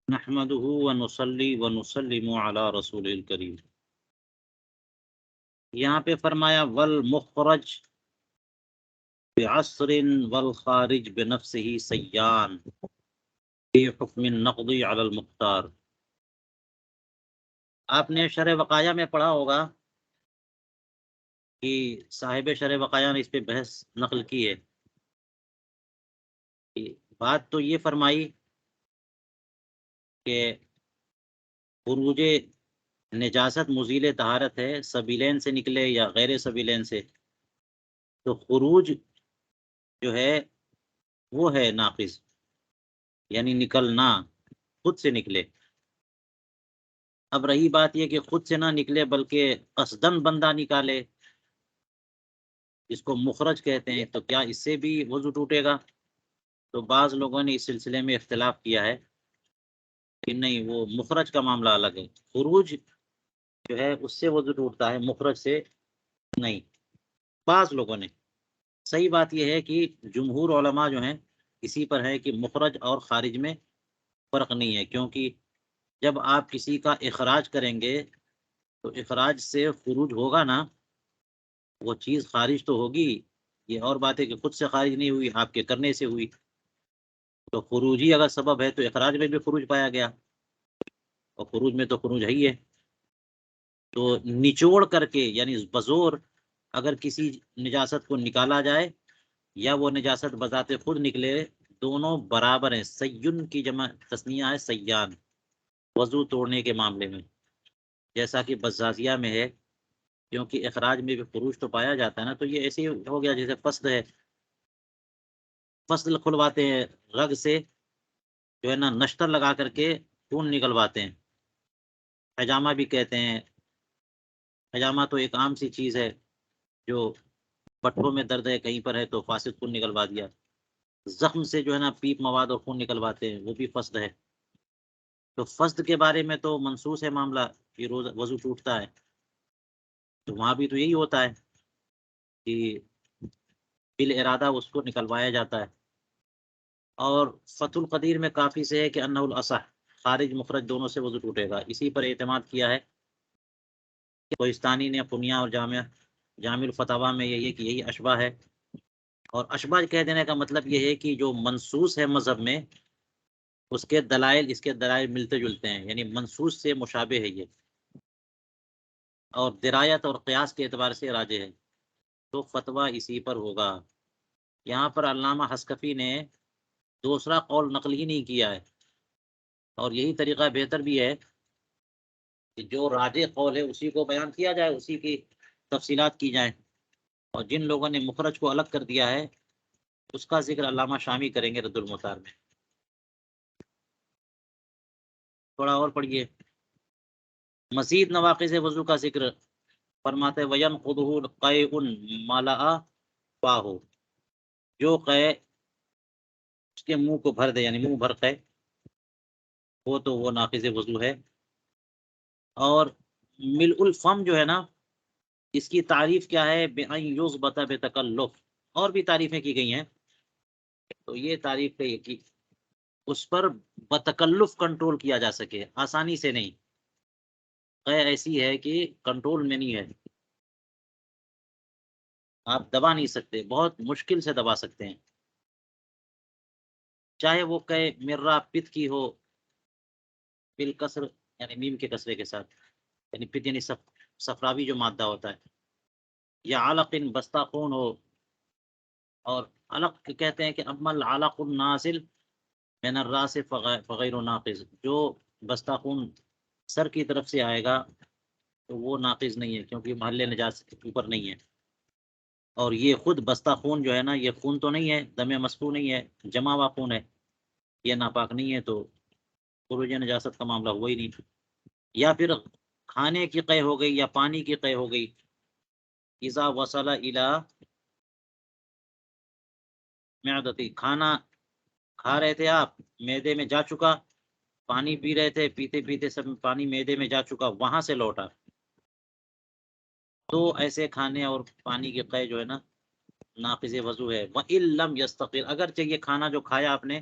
نحمده ونصلي ونسلم على رسول الکریم. یہاں پہ فرمایا والمخرج بعصر والخارج بنفسه سیان فی حکم النقض علی المختار. آپ نے شرح وقایہ میں پڑھا ہوگا کہ صاحب شرح وقایہ نے اس پہ بحث نقل کی ہے. بات تو یہ فرمائی کہ خروج نجاست مزیل طہارت ہے، سبیلین سے نکلے یا غیر سبیلین سے، تو خروج جو ہے وہ ہے ناقص، یعنی نکلنا خود سے نکلے. اب رہی بات یہ کہ خود سے نہ نکلے بلکہ قصدن بندہ نکالے، جس کو مخرج کہتے ہیں، تو کیا اس سے بھی وضو ٹوٹے گا؟ تو بعض لوگوں نے اس سلسلے میں اختلاف کیا ہے کہ نہیں، وہ مخرج کا معاملہ الگ ہے، خروج جو ہے اس سے وضو ٹوٹتا ہے، مخرج سے نہیں. بعض لوگوں نے، صحیح بات یہ ہے کہ جمہور علماء جو ہیں اسی پر ہے کہ مخرج اور خارج میں فرق نہیں ہے، کیونکہ جب آپ کسی کا اخراج کریں گے تو اخراج سے خروج ہوگا نا، وہ چیز خارج تو ہوگی. یہ اور بات ہے کہ خود سے خارج نہیں ہوئی، آپ کے کرنے سے ہوئی، تو خروج ہی اگر سبب ہے تو اخراج میں بھی خروج پایا گیا، اور خروج میں تو خروج ہے ہی ہے. تو نچوڑ کر کے یعنی بزور اگر کسی نجاست کو نکالا جائے یا وہ نجاست بذات خود نکلے، دونوں برابر ہیں. سیون کی جمع تسنیہ ہے سیان، وضو توڑنے کے معاملے میں، جیسا کہ بزازیہ میں ہے، کیونکہ اخراج میں بھی خروج تو پایا جاتا ہے نا. تو یہ ایسے ہی ہو گیا جیسے فصل ہے، فصل کھلواتے ہیں رگ سے، جو ہے نا نشتر لگا کر کے خون نکلواتے ہیں. حجامہ بھی کہتے ہیں. حجامہ تو ایک عام سی چیز ہے، جو پٹھوں میں درد ہے کہیں پر ہے تو فاسد خون نکلوا دیا. زخم سے جو ہے نا پیپ مواد اور خون نکلواتے ہیں، وہ بھی فسد ہے. تو فسد کے بارے میں تو منصوص ہے معاملہ کہ روز وضو ٹوٹتا ہے، تو وہاں بھی تو یہی ہوتا ہے کہ بالارادہ اس کو نکلوایا جاتا ہے. اور فتح القدیر میں کافی سے ہے کہ انہ الاصح، خارج مخرج دونوں سے وضو ٹوٹے گا. اسی پر اعتماد کیا ہے کوہستانی نے پنیا اور جامع الفتاوا میں یہی کہ یہی اشباہ ہے. اور اشباہ کہہ دینے کا مطلب یہ ہے کہ جو منصوص ہے مذہب میں، اس کے دلائل اس کے دلائل ملتے جلتے ہیں، یعنی منصوص سے مشابہ ہے یہ، اور درایت اور قیاس کے اعتبار سے راجح ہے، تو فتویٰ اسی پر ہوگا. یہاں پر علامہ حسکفی نے دوسرا قول نقل ہی نہیں کیا ہے، اور یہی طریقہ بہتر بھی ہے کہ جو راجح قول ہے اسی کو بیان کیا جائے، اسی کی تفصیلات کی جائیں. اور جن لوگوں نے مخرج کو الگ کر دیا ہے اس کا ذکر علامہ شامی کریں گے رد المطار میں. تھوڑا اور پڑھیے. مزید نواقض وضو کا ذکر فرماتے وَيَنْقُضُهُ قَيْءٌ مَلَأَ فَاهُ، جو قے اس کے منہ کو بھر دے، یعنی منہ بھر قے، وہ تو وہ ناقض وضو ہے. اور ملء الفم جو ہے نا، اس کی تعریف کیا ہے؟ بِأَنْ يُضْبَطَ بِتَكَلُّفٍ، اور بھی تعریفیں کی گئی ہیں. تو یہ تعریف ہے کہ اس پر بتکلف کنٹرول کیا جا سکے، آسانی سے نہیں. قے ایسی ہے کہ کنٹرول میں نہیں ہے، آپ دبا نہیں سکتے، بہت مشکل سے دبا سکتے ہیں. چاہے وہ قے مرہ پت کی ہو، بالکسر یعنی میم کے کسرے کے ساتھ، یعنی پت یعنی صفراوی جو مادہ ہوتا ہے، یا علق بستہ خون ہو. اور علق کہتے ہیں کہ اما العلق النازل من الراس فغیر ناقض، جو بستہ خون سر کی طرف سے آئے گا تو وہ ناقض نہیں ہے، کیونکہ محل نجاست کے اوپر نہیں ہے. اور یہ خود بستہ خون جو ہے نا، یہ خون تو نہیں ہے، دم مسفوح نہیں ہے، جمع ہوا خون ہے، یہ ناپاک نہیں ہے، تو خروج نجاست کا معاملہ ہوا ہی نہیں. یا پھر کھانے کی قے ہو گئی یا پانی کی قے ہو گئی. اذا وصل الى معدتی، کھانا کھا رہے تھے آپ، معدے میں جا چکا، پانی پی رہے تھے، پیتے پیتے سب پانی معدے میں جا چکا، وہاں سے لوٹا، تو ایسے کھانے اور پانی کی قے جو ہے نا ناقض وضو ہے. وَإِن لَّمْ يَسْتَقِرْ، اگر چاہیے کھانا جو کھایا آپ نے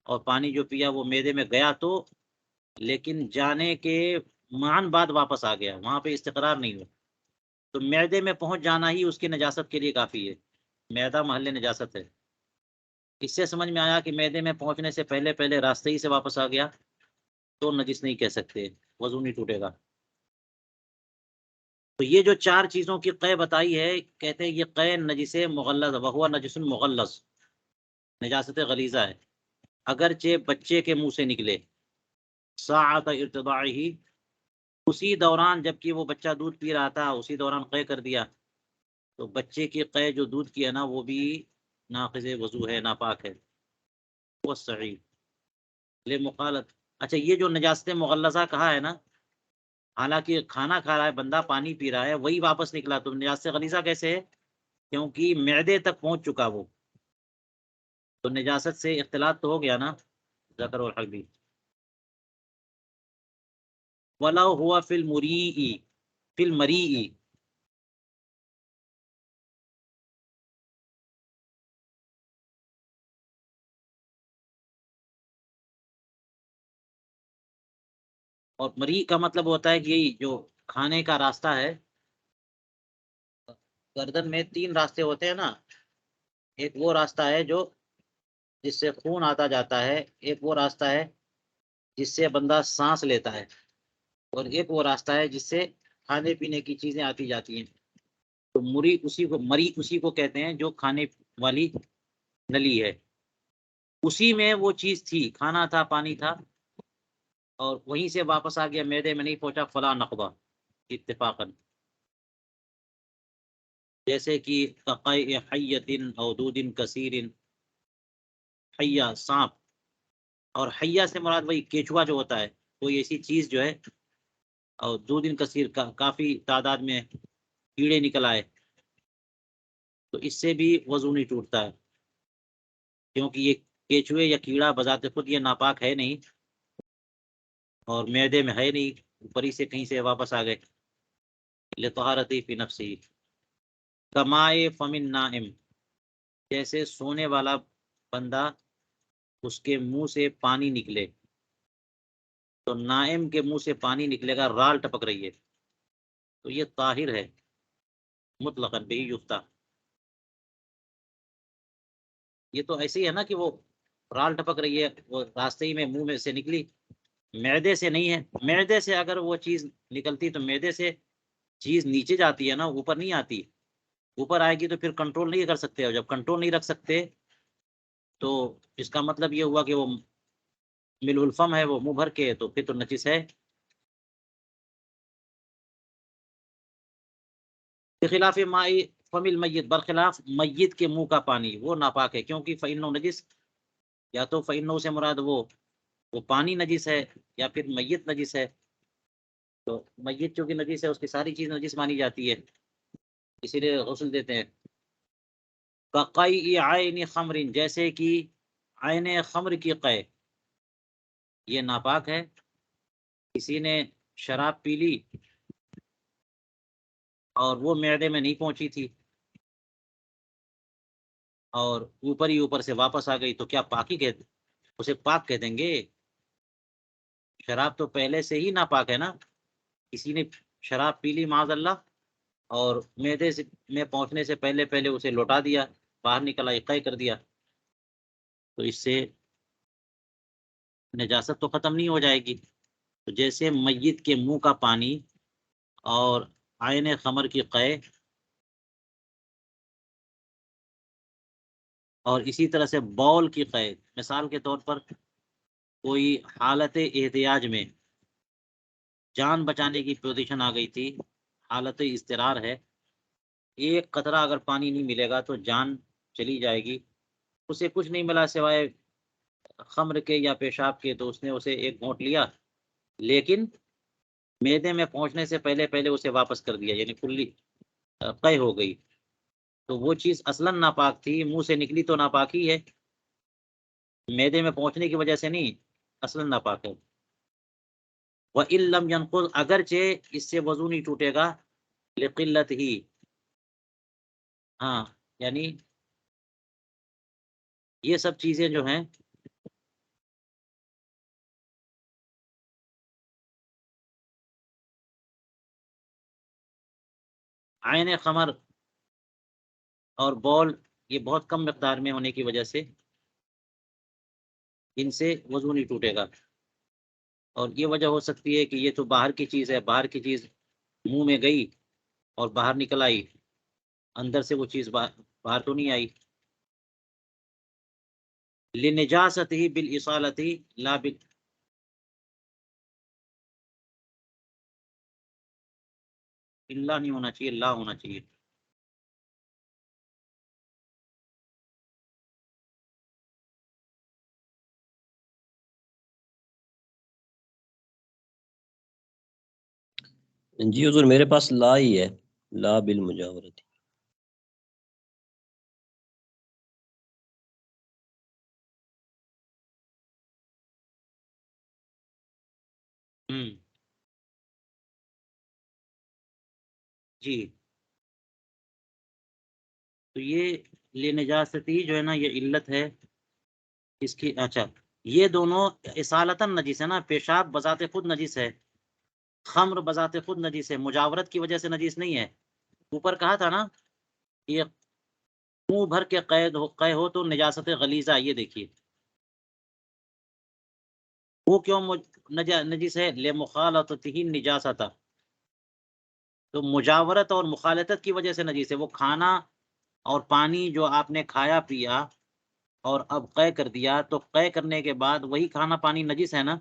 اور پانی جو پیا وہ معدے میں گیا تو، لیکن جانے کے معاً بعد واپس آ گیا، وہاں پہ استقرار نہیں ہوا، تو معدے میں پہنچ جانا ہی اس کی نجاست کے لیے کافی ہے، معدہ محل نجاست ہے۔ اس سے سمجھ میں آیا کہ معدے میں پہنچنے سے پہلے پہلے راستے ہی سے واپس آ گیا تو نجس نہیں کہہ سکتے، وضو نہیں ٹوٹے گا۔ تو یہ جو 4 چیزوں کی قے بتائی ہے، کہتے ہیں یہ قے نجس مغلظ، وہو نجس مغلظ، نجاست غلیظہ ہے، اگرچہ بچے کے منہ سے نکلے، ساعت ارتضاعہ، اسی دوران جبکہ وہ بچہ دودھ پی رہا تھا اسی دوران قے کر دیا، تو بچے کی قے جو دودھ کی ہے نا وہ بھی ناقض وضو ہے، ناپاک ہے، وہ صحیح لمقالت۔ اچھا یہ جو نجاست مغلظہ کہا ہے نا، حالانکہ کھانا کھا رہا ہے بندہ، پانی پی رہا ہے، وہی واپس نکلا، تو نجاست غلیظہ کیسے ہے؟ کیونکہ معدے تک پہنچ چکا وہ، تو نجاست سے اختلاط تو ہو گیا نا، ذکر اور حق بھی۔ وَلَوْ هُوَ فِي الْمُرِيءِ، فِي الْمَرِيءِ، اور مری کا مطلب ہوتا ہے کہ یہی جو کھانے کا راستہ ہے، گردن میں 3 راستے ہوتے ہیں نا، ایک وہ راستہ ہے جو جس سے خون آتا جاتا ہے، ایک وہ راستہ ہے جس سے بندہ سانس لیتا ہے، اور ایک وہ راستہ ہے جس سے کھانے پینے کی چیزیں آتی جاتی ہیں، تو مری اسی کو کہتے ہیں جو کھانے والی نلی ہے، اسی میں وہ چیز تھی، کھانا تھا، پانی تھا، اور وہیں سے واپس آ گیا، معدے میں نہیں پہنچا، فلا نقضہ اتفاقا، جیسے کہ کقیء حیۃ او دود کثیر، حیہ سانپ، اور حیہ سے مراد وہی کیچوا جو ہوتا ہے، کوئی ایسی چیز جو ہے، اور دود کثیر کا کافی تعداد میں کیڑے نکل آئے، تو اس سے بھی وضو نہیں ٹوٹتا ہے، کیونکہ یہ کیچوے یا کیڑا بذات خود یہ ناپاک ہے نہیں، اور معدے میں ہے نہیں، اوپر ہی سے کہیں سے واپس آ گئے، لطہارتی فی نفسی، کمائے فمن نائم، جیسے سونے والا بندہ اس کے منہ سے پانی نکلے، تو نائم کے منہ سے پانی نکلے گا، رال ٹپک رہی ہے، تو یہ طاہر ہے، مطلقاً بھی یفتہ، یہ تو ایسے ہی ہے نا کہ وہ رال ٹپک رہی ہے، وہ راستے ہی میں منہ میں سے نکلی، معدے سے نہیں ہے، معدے سے اگر وہ چیز نکلتی تو معدے سے چیز نیچے جاتی ہے نا، اوپر نہیں آتی، اوپر آئے گی تو پھر کنٹرول نہیں کر سکتے، اور جب کنٹرول نہیں رکھ سکتے تو اس کا مطلب یہ ہوا کہ وہ مل الفم ہے، وہ منہ بھر کے، تو پھر تو نجس ہے۔ بخلاف مائی فم المیت، برخلاف میت کے منہ کا پانی، وہ ناپاک ہے، کیونکہ فإنہ نجس، یا تو فإنہ سے مراد وہ پانی نجس ہے، یا پھر میت نجس ہے، تو میت چونکہ نجس ہے اس کی ساری چیز نجس مانی جاتی ہے، اسی لیے غسل دیتے ہیں۔ کقیء عین خمر، جیسے کہ عین خمر کی قے، یہ ناپاک ہے، کسی نے شراب پی لی اور وہ معدے میں نہیں پہنچی تھی اور اوپر ہی اوپر سے واپس آ گئی، تو کیا پاکی کہتے، اسے پاک کہہ دیں گے؟ شراب تو پہلے سے ہی ناپاک ہے نا، کسی نے شراب پی لی معاذ اللہ، اور معدے سے میں پہنچنے سے پہلے پہلے اسے لوٹا دیا، باہر نکلا، قے کر دیا، تو اس سے نجاست تو ختم نہیں ہو جائے گی، تو جیسے میت کے منہ کا پانی اور عین خمر کی قے، اور اسی طرح سے بول کی قے، مثال کے طور پر کوئی حالت احتیاج میں جان بچانے کی پوزیشن آ گئی تھی، حالت اضطرار ہے، ایک قطرہ اگر پانی نہیں ملے گا تو جان چلی جائے گی، اسے کچھ نہیں ملا سوائے خمر کے یا پیشاب کے، تو اس نے اسے ایک گھونٹ لیا، لیکن معدے میں پہنچنے سے پہلے پہلے اسے واپس کر دیا، یعنی کلی قے ہو گئی، تو وہ چیز اصلاً ناپاک تھی، منہ سے نکلی تو ناپاک ہی ہے، معدے میں پہنچنے کی وجہ سے نہیں، اصلاً ناپاک ہے۔ وَإِن لَّمْ يَنقض، اگرچہ اس سے وضو نہیں ٹوٹے گا، لقلت ہی، ہاں، یعنی یہ سب چیزیں جو ہیں عین خمر اور بول یہ بہت کم مقدار میں ہونے کی وجہ سے ان سے وضو نہیں ٹوٹے گا. اور یہ وجہ ہو سکتی ہے کہ یہ تو باہر کی چیز ہے، باہر کی چیز منہ میں گئی اور باہر نکل آئی، اندر سے وہ چیز باہر تو نہیں آئی. لنجاستہ بالاصالۃ لا بال اللہ نہیں ہونا چاہیے، لا ہونا چاہیے. جی حضور میرے پاس لا ہی ہے، لا بالمجاورت. جی تو یہ لنجاستی جو ہے نا یہ علت ہے اس کی. اچھا یہ دونوں اصالتاً نجس ہے نا، پیشاب بذات خود نجس ہے، خمر بذات خود نجس ہے، مجاورت کی وجہ سے نجس نہیں ہے. اوپر کہا تھا نا یہ منہ بھر کے قے ہو تو نجاست غلیظہ. یہ دیکھیے وہ کیوں نجس ہے، لمخالطتہ نجاست، تو مجاورت اور مخالطت کی وجہ سے نجس ہے. وہ کھانا اور پانی جو آپ نے کھایا پیا اور اب قے کر دیا، تو قے کرنے کے بعد وہی کھانا پانی نجس ہے نا،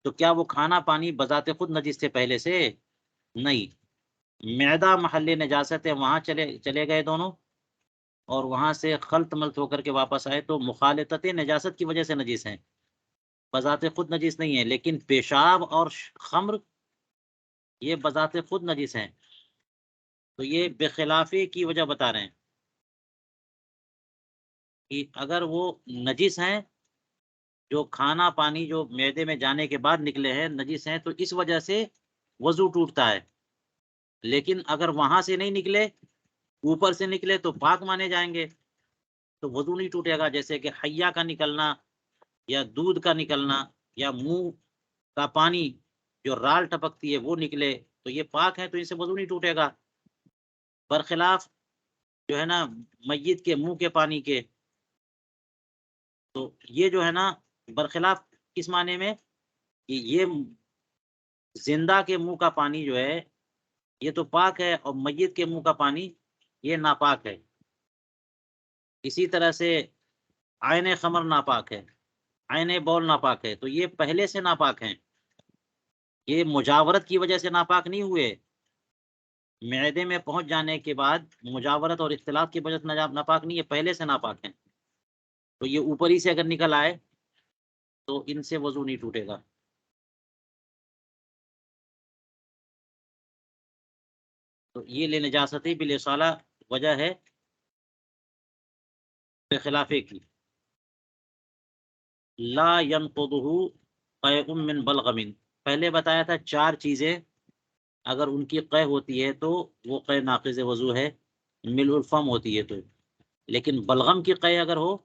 تو کیا وہ کھانا پانی بذات خود نجس تھے پہلے سے؟ نہیں. معدہ محل نجاست ہے، وہاں چلے گئے دونوں اور وہاں سے خلط ملط ہو کر کے واپس آئے، تو مخالطت نجاست کی وجہ سے نجس ہیں، بذات خود نجس نہیں ہے. لیکن پیشاب اور خمر یہ بذات خود نجس ہیں. تو یہ بخلافی کی وجہ بتا رہے ہیں کہ اگر وہ نجس ہیں، جو کھانا پانی جو معدے میں جانے کے بعد نکلے ہیں نجس ہیں، تو اس وجہ سے وضو ٹوٹتا ہے. لیکن اگر وہاں سے نہیں نکلے، اوپر سے نکلے تو پاک مانے جائیں گے، تو وضو نہیں ٹوٹے گا. جیسے کہ حیا کا نکلنا یا دودھ کا نکلنا یا منہ کا پانی جو رال ٹپکتی ہے وہ نکلے، تو یہ پاک ہے، تو ان سے وضو نہیں ٹوٹے گا. برخلاف جو ہے نا میت کے منہ کے پانی کے، تو یہ جو ہے نا برخلاف کس معنی میں کہ یہ زندہ کے منہ کا پانی جو ہے یہ تو پاک ہے، اور میت کے منہ کا پانی یہ ناپاک ہے. اسی طرح سے عین خمر ناپاک ہے، عین بول ناپاک ہے، تو یہ پہلے سے ناپاک ہیں. یہ مجاورت کی وجہ سے ناپاک نہیں ہوئے، معدے میں پہنچ جانے کے بعد مجاورت اور اختلاط کی وجہ سے ناپاک نہیں ہے، پہلے سے ناپاک ہیں. تو یہ اوپر ہی سے اگر نکل آئے تو ان سے وضو نہیں ٹوٹے گا. تو یہ لنجاستی بالاصالہ وجہ ہے خلافے کی. لا ينقضه قيء من بلغم، پہلے بتایا تھا 4 چیزیں اگر ان کی قے ہوتی ہے تو وہ قے ناقض وضو ہے، ملء الفم ہوتی ہے تو. لیکن بلغم کی قے اگر ہو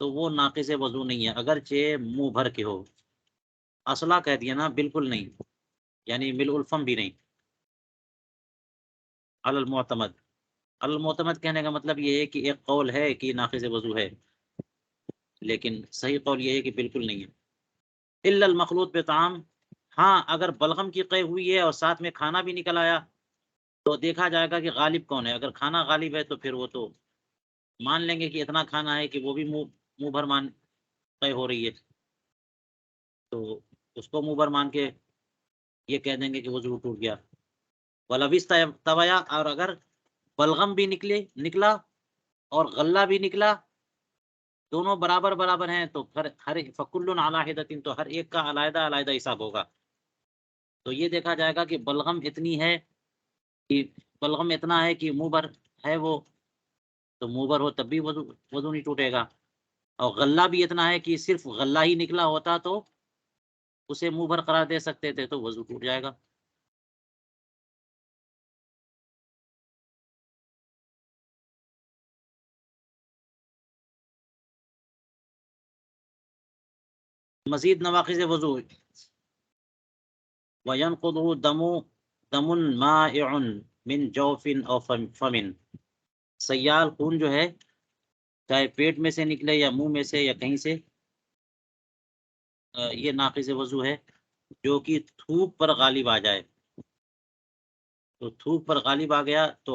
تو وہ ناقض وضو نہیں ہے، اگرچہ منہ بھر کے ہو. اصلہ کہہ دیا نا، بالکل نہیں، یعنی ملء الفم بھی نہیں. علی المعتمد، المعتمد کہنے کا مطلب یہ ہے کہ ایک قول ہے کہ ناقض وضو ہے، لیکن صحیح قول یہ ہے کہ بالکل نہیں ہے. الا المخلوط بطعام، ہاں اگر بلغم کی قے ہوئی ہے اور ساتھ میں کھانا بھی نکل آیا تو دیکھا جائے گا کہ غالب کون ہے. اگر کھانا غالب ہے تو پھر وہ تو مان لیں گے کہ اتنا کھانا ہے کہ وہ بھی منہ بھر قے ہو رہی ہے، تو اس کو منہ بھر مان کے یہ کہہ دیں گے کہ وضو ٹوٹ گیا. ولوث طویا، اور اگر بلغم بھی نکلا اور غلہ بھی نکلا، دونوں برابر برابر ہیں، تو ہر فکل علی حدۃ، تو ہر ایک کا علیحدہ علیحدہ حساب ہوگا. تو یہ دیکھا جائے گا کہ بلغم اتنی ہے کہ بلغم اتنا ہے کہ منہ بھر ہے وہ، تو منہ بھر ہو تب بھی وضو نہیں ٹوٹے گا. اور غلہ بھی اتنا ہے کہ صرف غلہ ہی نکلا ہوتا تو اسے منہ بھر قرار دے سکتے تھے، تو وضو ٹوٹ جائے گا. مزید نواقض وضو، وَيَنْقُضُ دَمٌ مَائِعٌ، من جوفن او فمن، سیال خون جو ہے چاہے پیٹ میں سے نکلے یا منہ میں سے یا کہیں سے، یہ ناقض وضو ہے، جو کہ تھوک پر غالب آ جائے۔ تو تھوک پر غالب آ گیا تو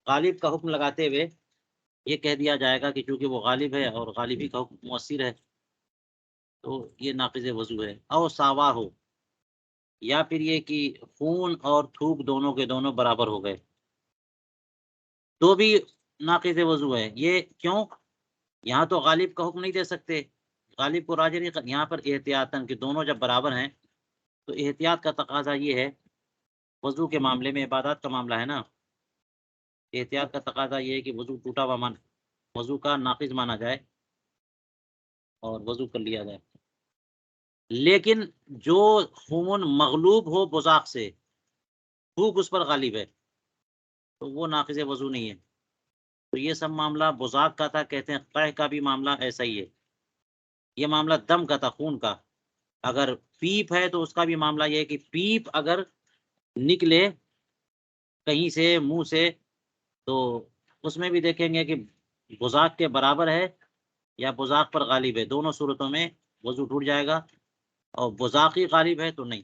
غالب کا حکم لگاتے ہوئے یہ کہہ دیا جائے گا کہ چونکہ وہ غالب ہے اور غالبی کا حکم مؤثر ہے تو یہ ناقض وضو ہے۔ او ساوا ہو، یا پھر یہ کہ خون اور تھوک دونوں کے دونوں برابر ہو گئے تو بھی ناقض وضو ہے۔ یہ کیوں؟ یہاں تو غالب کا حکم نہیں دے سکتے، غالب کو راجع نہیں، یہاں پر احتیاطاً کہ دونوں جب برابر ہیں تو احتیاط کا تقاضا یہ ہے، وضو کے معاملے میں عبادات کا معاملہ ہے نا، احتیاط کا تقاضا یہ ہے کہ وضو ٹوٹا ہوا وضو کا ناقض مانا جائے اور وضو کر لیا جائے۔ لیکن جو خون مغلوب ہو بزاق سے، تھوک اس پر غالب ہے، تو وہ ناقض وضو نہیں ہے۔ تو یہ سب معاملہ بزاق کا تھا، کہتے ہیں قح کا بھی معاملہ ایسا ہی ہے، یہ معاملہ دم کا تھا، خون کا۔ اگر پیپ ہے تو اس کا بھی معاملہ یہ ہے کہ پیپ اگر نکلے کہیں سے منہ سے تو اس میں بھی دیکھیں گے کہ بزاق کے برابر ہے یا بزاق پر غالب ہے، دونوں صورتوں میں وضو ٹوٹ جائے گا، اور بزاقی غالب ہے تو نہیں۔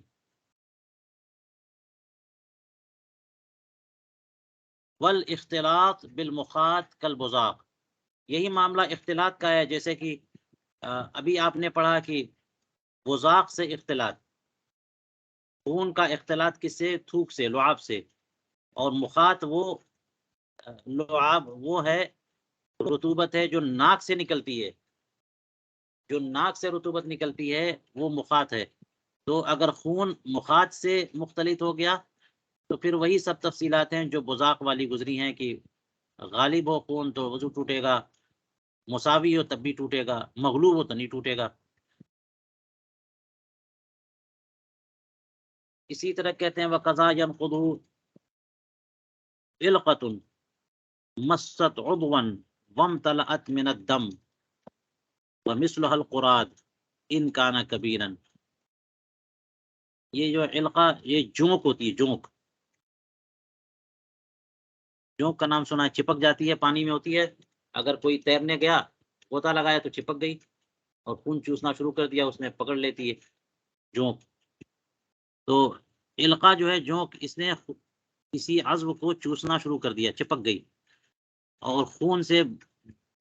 والاختلاط بالمخاط کالبزاق، یہی معاملہ اختلاط کا ہے، جیسے کہ ابھی آپ نے پڑھا کہ بزاق سے اختلاط، خون کا اختلاط کس سے؟ تھوک سے، لعاب سے، اور مخاط وہ لعاب وہ ہے، رطوبت ہے جو ناک سے نکلتی ہے، جو ناک سے رطوبت نکلتی ہے وہ مخاط ہے۔ تو اگر خون مخاط سے مختلط ہو گیا تو پھر وہی سب تفصیلات ہیں جو بزاق والی گزری ہیں کہ غالب ہو خون تو وضو ٹوٹے گا، مساوی ہو تب بھی ٹوٹے گا، مغلوب ہو تو نہیں ٹوٹے گا۔ اسی طرح کہتے ہیں وَقَضَا يَنْقُضُ عِلْقَةٌ مَسَّتْ عُضْوًا وَامْتَلَأَتْ مِنَ الدَّمِ وَمِثْلُهَا الْقُرَاطُ إِنْ كَانَ كَبِيرًا، یہ جو علقہ، یہ جونک ہوتی ہے، جونک، جونک کا نام سنا ہے، چپک جاتی ہے، پانی میں ہوتی ہے، اگر کوئی تیرنے گیا غوطہ لگایا تو چپک گئی اور خون چوسنا شروع کر دیا، اس نے پکڑ لیتی ہے جونک۔ تو علقہ جو ہے جونک، اس نے کسی عضو کو چوسنا شروع کر دیا، چپک گئی اور خون سے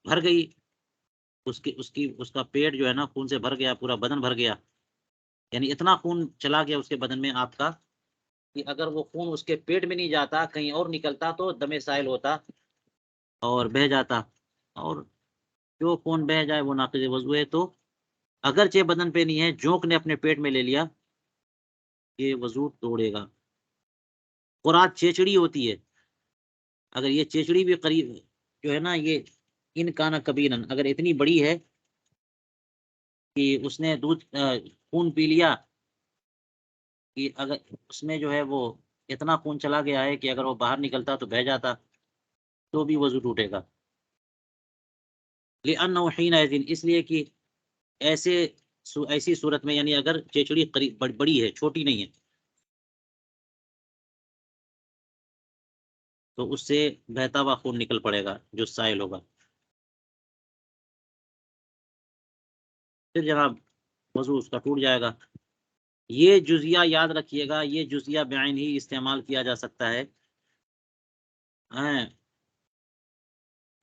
بھر گئی، اس کا پیٹ جو ہے نا خون سے بھر گیا، پورا بدن بھر گیا، یعنی اتنا خون چلا گیا اس کے بدن میں آپ کا کہ اگر وہ خون اس کے پیٹ میں نہیں جاتا، کہیں اور نکلتا تو دم سائل ہوتا اور بہہ جاتا، اور جو خون بہہ جائے وہ ناقض وضو ہے۔ تو اگرچہ بدن پہ نہیں ہے، جونک نے اپنے پیٹ میں لے لیا، یہ وضو توڑے گا۔ قرات چیچڑی ہوتی ہے، اگر یہ چیچڑی بھی قریب جو ہے نا، یہ ان کانا کبیرن، اگر اتنی بڑی ہے کہ اس نے دودھ خون پی لیا، کہ اگر اس میں جو ہے وہ اتنا خون چلا گیا ہے کہ اگر وہ باہر نکلتا تو بہہ جاتا تو بھی وضو ٹوٹے گا۔ لأنه حينئذ، اس لیے کہ ایسی صورت میں، یعنی اگر چیچڑی قریب بڑی ہے، چھوٹی نہیں ہے، تو اس سے بہتا ہوا خون نکل پڑے گا جو سائل ہوگا، پھر جناب وضو اس کا ٹوٹ جائے گا۔ یہ جزیہ یاد رکھیے گا، یہ جزیہ بعین ہی استعمال کیا جا سکتا ہے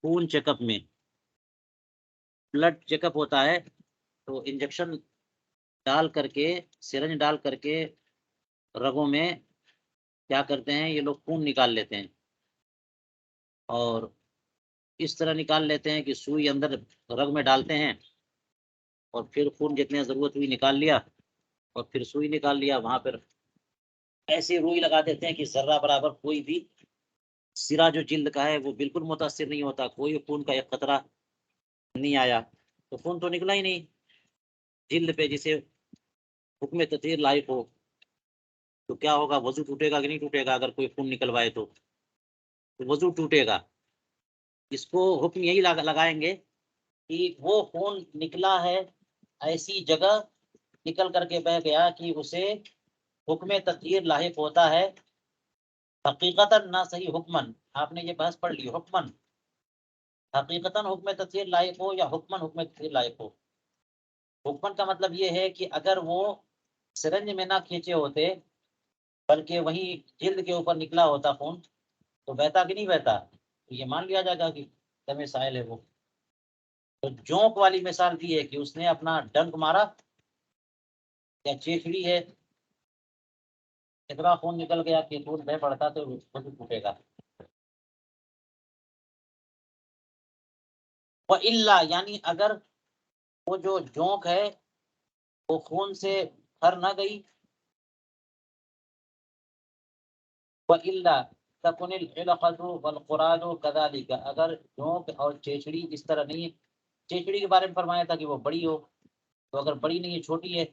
خون چیک اپ میں، بلڈ چیک اپ ہوتا ہے تو انجیکشن ڈال کر کے، سرنج ڈال کر کے رگوں میں کیا کرتے ہیں یہ لوگ، خون نکال لیتے ہیں، اور اس طرح نکال لیتے ہیں کہ سوئی اندر رگ میں ڈالتے ہیں اور پھر خون جتنے ضرورت ہوئی نکال لیا اور پھر سوئی نکال لیا، وہاں پر ایسی روئی لگا دیتے ہیں کہ ذرہ برابر کوئی بھی سرا جو جلد کا ہے وہ بالکل متاثر نہیں ہوتا، کوئی خون کا ایک قطرہ نہیں آیا، تو خون تو نکلا ہی نہیں جلد پہ، جسے حکم تطہیر لائق ہو، تو کیا ہوگا؟ وضو ٹوٹے گا کہ نہیں ٹوٹے گا؟ اگر کوئی خون نکلوائے تو وضو ٹوٹے گا۔ اس کو حکم یہی لگائیں گے کہ وہ خون نکلا ہے ایسی جگہ، نکل کر کے بہ گیا کہ اسے حکم تطہیر لاحق ہوتا ہے حقیقتاً نہ صحیح حکمن، آپ نے یہ بحث پڑھ لی، حکمن حقیقتاً حکم تطہیر لاحق ہو یا حکمن حکم تطہیر لاحق ہو۔ حکمن کا مطلب یہ ہے کہ اگر وہ سرنج میں نہ کھینچے ہوتے بلکہ وہیں جلد کے اوپر نکلا ہوتا خون تو بہتا کہ نہیں بہتا، تو یہ مان لیا جائے گا کہ دم سائل ہے وہ۔ تو جونک والی مثال دی ہے کہ اس نے اپنا ڈنک مارا یا چیچڑی ہے اتنا خون نکل گیا کہ دودھ بہ پڑتا تو خود ٹوٹے گا۔ وَإِلَّا یعنی اگر وہ جو جونک ہے وہ خون سے بھر نہ گئی، وَإِلَّا تَكُنِ الْعِلَقَةُ وَالْقُرَادُ كَذَلِكَ اگر جونک اور چیچڑی اس طرح نہیں ہے، چیچڑی کے بارے میں فرمایا تھا کہ وہ بڑی ہو، تو اگر بڑی نہیں ہے چھوٹی ہے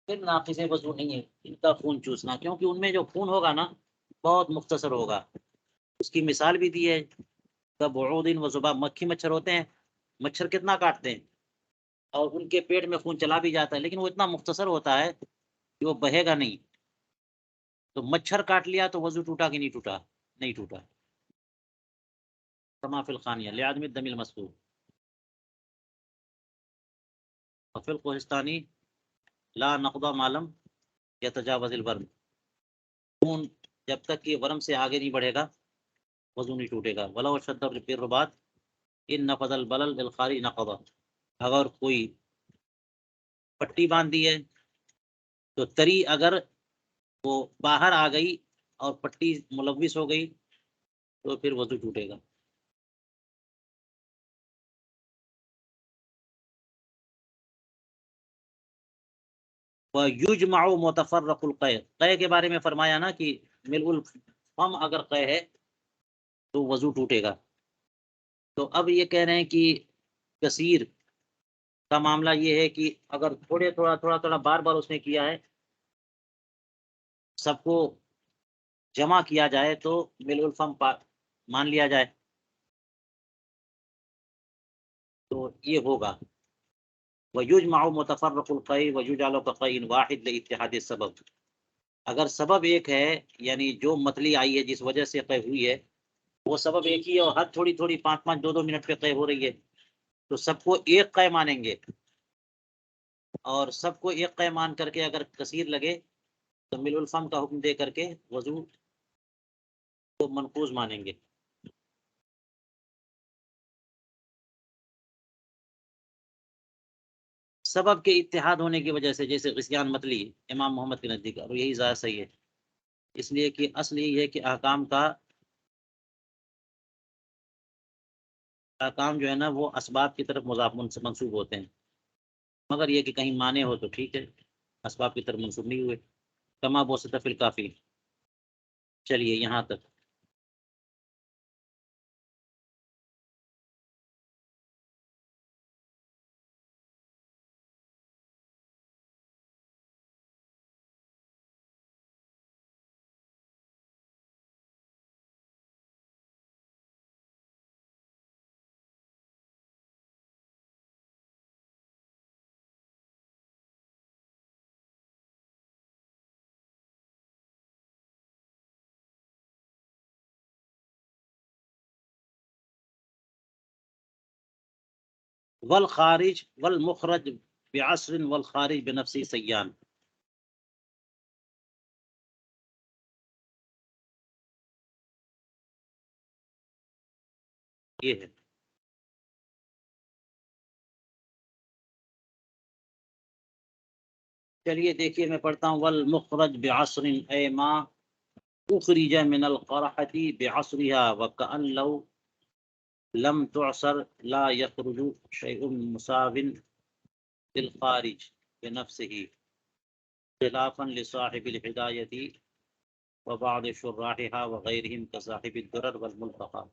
پھر ناقص وضو نہیں ہے ان کا خون چوسنا، کیونکہ ان میں جو خون ہوگا نا بہت مختصر ہوگا۔ اس کی مثال بھی دی ہے کبعود و ذباب، مکھی مچھر ہوتے ہیں، مچھر کتنا کاٹتے ہیں اور ان کے پیٹ میں خون چلا بھی جاتا ہے لیکن وہ اتنا مختصر ہوتا ہے کہ وہ بہے گا نہیں، تو مچھر کاٹ لیا تو وضو ٹوٹا کہ نہیں ٹوٹا؟ نہیں ٹوٹا۔ کما فی الخانیہ لعدم الدم المسفوح وفی القہستانی لا نقض معلوم یتجاوز الورم، خون جب تک کہ ورم سے آگے نہیں بڑھے گا وضو نہیں ٹوٹے گا۔ ولو شد فی الرباط ان نفذ البلل بالخارج نقض، اگر کوئی پٹی باندھ دی ہے تو تری اگر وہ باہر آ گئی اور پٹی ملوث ہو گئی تو پھر وضو ٹوٹے گا۔ وَيُجْمَعُ مُتَفَرَّقُ الْقَيْ، قے کے بارے میں فرمایا نا کہ ملء الفم اگر قے ہے تو وضو ٹوٹے گا، تو اب یہ کہہ رہے ہیں کہ کثیر کا معاملہ یہ ہے کہ اگر تھوڑا بار بار اس نے کیا ہے سب کو جمع کیا جائے تو ملء الفم مان لیا جائے تو یہ ہوگا۔ وَيُجْمَعُ مُتَفَرَّقُ الْقَيْ وَيُجْعَلُ كَقَيْءٍ وَاحِدٍ لِاتِّحَادِ السَّبَبِ، اگر سبب ایک ہے یعنی جو متلی آئی ہے جس وجہ سے قے ہوئی ہے وہ سبب ایک ہی ہے اور ہر تھوڑی 5 منٹ پہ قے ہو رہی ہے تو سب کو ایک قے مانیں گے، اور سب کو ایک قے مان کر کے اگر کثیر لگے تو ملء الفم کا حکم دے کر کے وضو کو منقوض مانیں گے۔ سبب کے اتحاد ہونے کی وجہ سے، جیسے غسیان متلی امام محمد کے نزدیک، اور یہی زیادہ صحیح ہے، اس لیے کہ اصل یہی ہے کہ احکام جو ہے نا وہ اسباب کی طرف مضاف منسوب ہوتے ہیں، مگر یہ کہ کہیں مانے ہو تو ٹھیک ہے، اسباب کی طرف منسوب نہیں ہوئے، کما بوسط فی الکافی۔ چلیے یہاں تک۔ والخارج والمخرج بعصر والخارج بنفسی سیان، یہ ہے۔ چلیے دیکھیے میں پڑھتا ہوں، والمخرج بعصر اے ما اخرج من القرحة بعصرها وكأن لو لم تعصر لا يخرج شيء مساو للخارج بنفسه خلافا لصاحب الهداية وبعض شراحها وغيرهم كصاحب الدرر والملتقى۔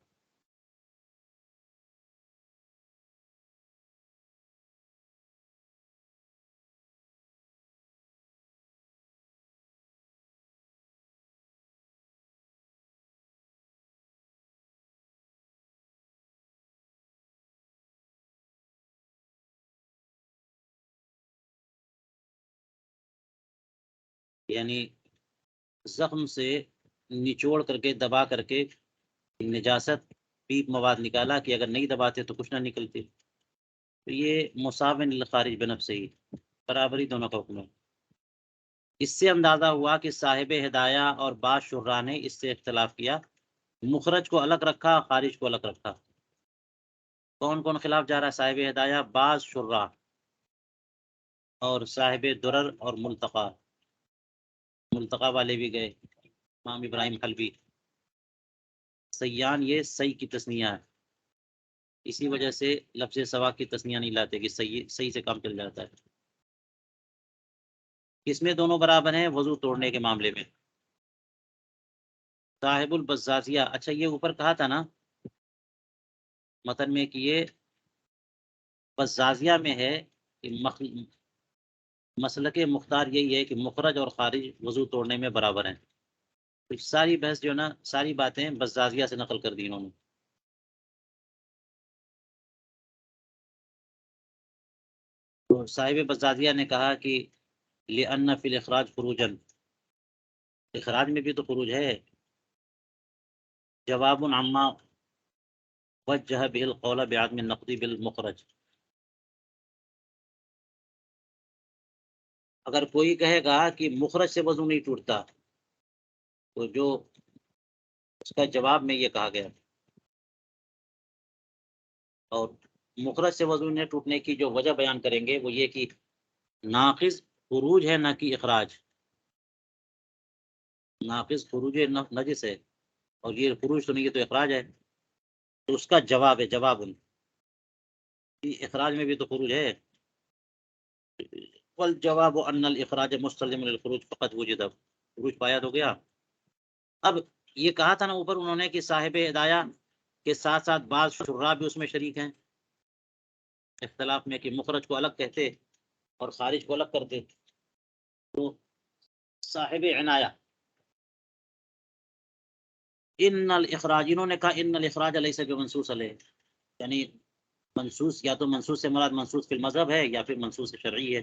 یعنی زخم سے نچوڑ کر کے دبا کر کے نجاست پیپ مواد نکالا کہ اگر نہیں دباتے تو کچھ نہ نکلتی، تو یہ مساون للخارج بنفسہ ہی، برابری دونوں کا حکم ہے۔ اس سے اندازہ ہوا کہ صاحب ہدایہ اور بعض شرح نے اس سے اختلاف کیا، مخرج کو الگ رکھا، خارج کو الگ رکھا۔ کون کون خلاف جا رہا ہے؟ صاحب ہدایہ، بعض شرح اور صاحب درر اور ملتقا۔ ملتقا والے بھی گئے، امام ابراہیم حلبی۔ سیان یہ سی کی تسنیہ ہے، اسی وجہ سے لفظ سوا کی تسنیہ نہیں لاتے کہ صحیح سے کام چل جاتا ہے۔ کس میں دونوں برابر ہیں؟ وضو توڑنے کے معاملے میں۔ صاحب البزازیہ، اچھا یہ اوپر کہا تھا نا متن میں کہ یہ بزازیہ میں ہے کہ مسلک مختار یہی ہے کہ مخرج اور خارج وضو توڑنے میں برابر ہیں۔ تو ساری بحث جو ہے نا، ساری باتیں بزازیہ سے نقل کر دی انہوں نے۔ تو صاحب بزازیہ نے کہا کہ لِأَنَّ فِي الْإِخْرَاجِ خُرُوجًا، اخراج میں بھی تو خروج ہے۔ جواب عما وجہ به القول بعدم النقض بالمخرج، اگر کوئی کہے گا کہ مخرج سے وضو نہیں ٹوٹتا تو جو اس کا جواب میں یہ کہا گیا، اور مخرج سے وضو نہیں ٹوٹنے کی جو وجہ بیان کریں گے وہ یہ کہ ناقص خروج ہے نہ کہ اخراج۔ ناقص خروج نجس ہے اور یہ خروج تو نہیں، یہ تو اخراج ہے۔ تو اس کا جواب ہے، جواب اخراج میں بھی تو خروج ہے۔ والجواب ان الاخراج مستلزم للخروج فقط وجد، خروج پایا تو گیا۔ اب یہ کہا تھا نا اوپر انہوں نے کہ صاحب ہدایہ کے ساتھ ساتھ بعض شرح بھی اس میں شریک ہیں اختلاف میں، کہ مخرج کو الگ کہتے اور خارج کو الگ کرتے۔ تو صاحب عنایہ ان الاخراج، انہوں نے کہا ان الاخراج لیس بمنصوص علیہ، یعنی منصوص، یا تو منصوص سے مراد منصوص فی المذہب ہے یا پھر منصوص شرعی ہے۔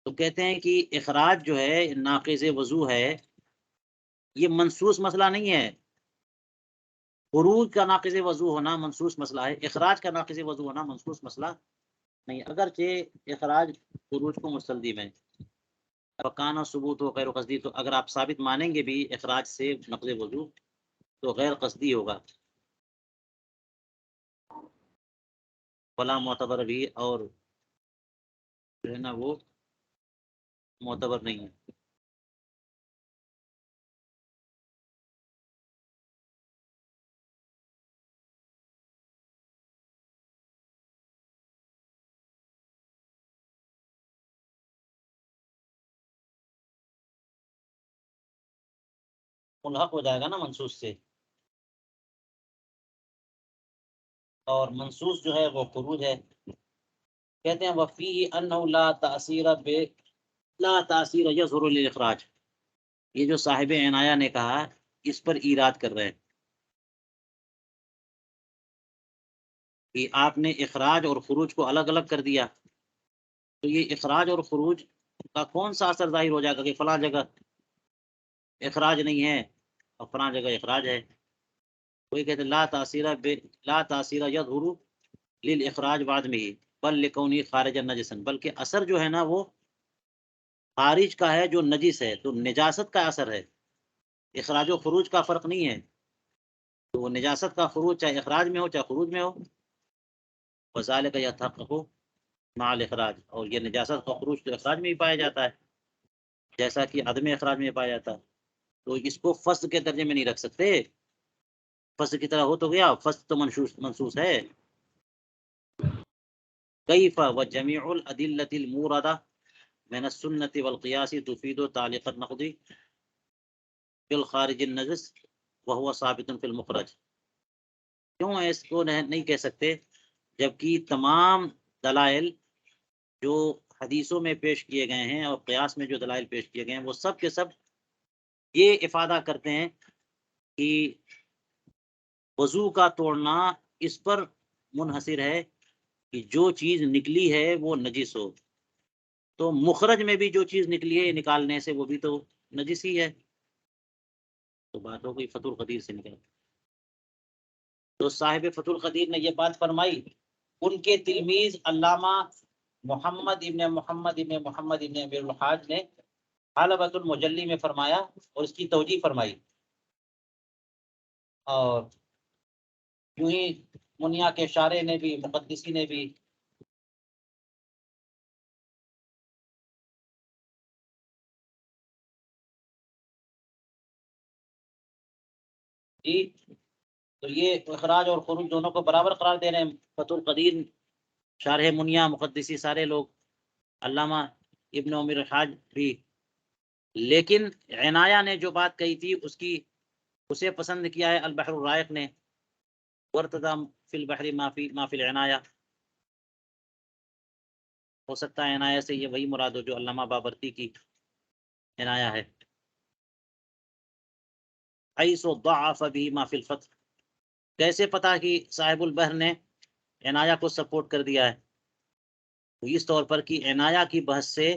تو کہتے ہیں کہ اخراج جو ہے ناقض وضو ہے، یہ منصوص مسئلہ نہیں ہے۔ خروج کا ناقض وضو ہونا منصوص مسئلہ ہے، اخراج کا ناقض وضو ہونا منصوص مسئلہ نہیں، اگرچہ اخراج خروج کو مستلزم ہے۔ فکان ثبوت و غیر قصدی، تو اگر آپ ثابت مانیں گے بھی اخراج سے نقض وضو تو غیر قصدی ہوگا، فلا معتبر بھی، اور جو ہے نا وہ معتبر نہیں ہے۔ ملحق ہو جائے گا نا منصوص سے، اور منصوص جو ہے وہ خروج ہے۔ کہتے ہیں وفیہ انہ لا تاثیر یظہر للاخراج، یہ جو صاحب عنایہ نے کہا اس پر ایراد کر رہے ہیں کہ آپ نے اخراج اور خروج کو الگ الگ کر دیا، تو یہ اخراج اور خروج کا کون سا اثر ظاہر ہو جائے گا کہ فلاں جگہ اخراج نہیں ہے اور فلاں جگہ اخراج ہے۔ کوئی کہتے لا تاثیر یظہر للاخراج بعد میں ہی بل لکونی خارج نجسا، بلکہ اثر جو ہے نا وہ خارج کا ہے جو نجس ہے، تو نجاست کا اثر ہے، اخراج و خروج کا فرق نہیں ہے۔ تو وہ نجاست کا خروج چاہے اخراج میں ہو چاہے خروج میں ہو، وذالک یتحقق مع الاخراج، اور یہ نجاست کا خروج تو اخراج میں ہی پایا جاتا ہے جیسا کہ عدم اخراج میں پایا جاتا ہے۔ تو اس کو فصل کے درجے میں نہیں رکھ سکتے، فصل کی طرح ہو تو گیا، فصل تو منصوص ہے۔ کیف وجمیع الادلة الموردة من السنة والقياس تفيد تعلیق النقض بالخارج النجس وهو ثابت في المخرج، کیوں اس کو نہیں کہہ سکتے جبکہ تمام دلائل جو حدیثوں میں پیش کیے گئے ہیں اور قیاس میں جو دلائل پیش کیے گئے ہیں وہ سب کے سب یہ افادہ کرتے ہیں کہ وضو کا توڑنا اس پر منحصر ہے کہ جو چیز نکلی ہے وہ نجس ہو، تو مخرج میں بھی جو چیز نکلی ہے نکالنے سے وہ بھی تو نجس ہی ہے، تو بات ہو گئی فتح القدیر سے نکل۔ تو صاحب فتح القدیر نے یہ بات فرمائی، ان کے تلمیذ علامہ محمد ابن امیر الحاج نے حلبۃ المجلی میں فرمایا اور اس کی توجیح فرمائی، اور یوں ہی منیا کے شارح نے بھی، مقدسی نے بھی جی۔ تو یہ اخراج اور خروج دونوں کو برابر قرار دے رہے ہیں فتح القدیر، شارح منیا، مقدسی، سارے لوگ، علامہ ابن امیر الحاج بھی۔ لیکن عنایہ نے جو بات کہی تھی اسے پسند کیا ہے البحر الرائق نے، ورتدى فی البحر ما فی العنایہ۔ ہو سکتا ہے عنایہ سے یہ وہی مراد ہو جو علامہ بابرتی کی عنایہ ہے، حیث ضعف به ما فی الفتح۔ کیسے پتا کہ صاحب البحر نے عنایہ کو سپورٹ کر دیا ہے؟ اس طور پر کہ عنایہ کی بحث سے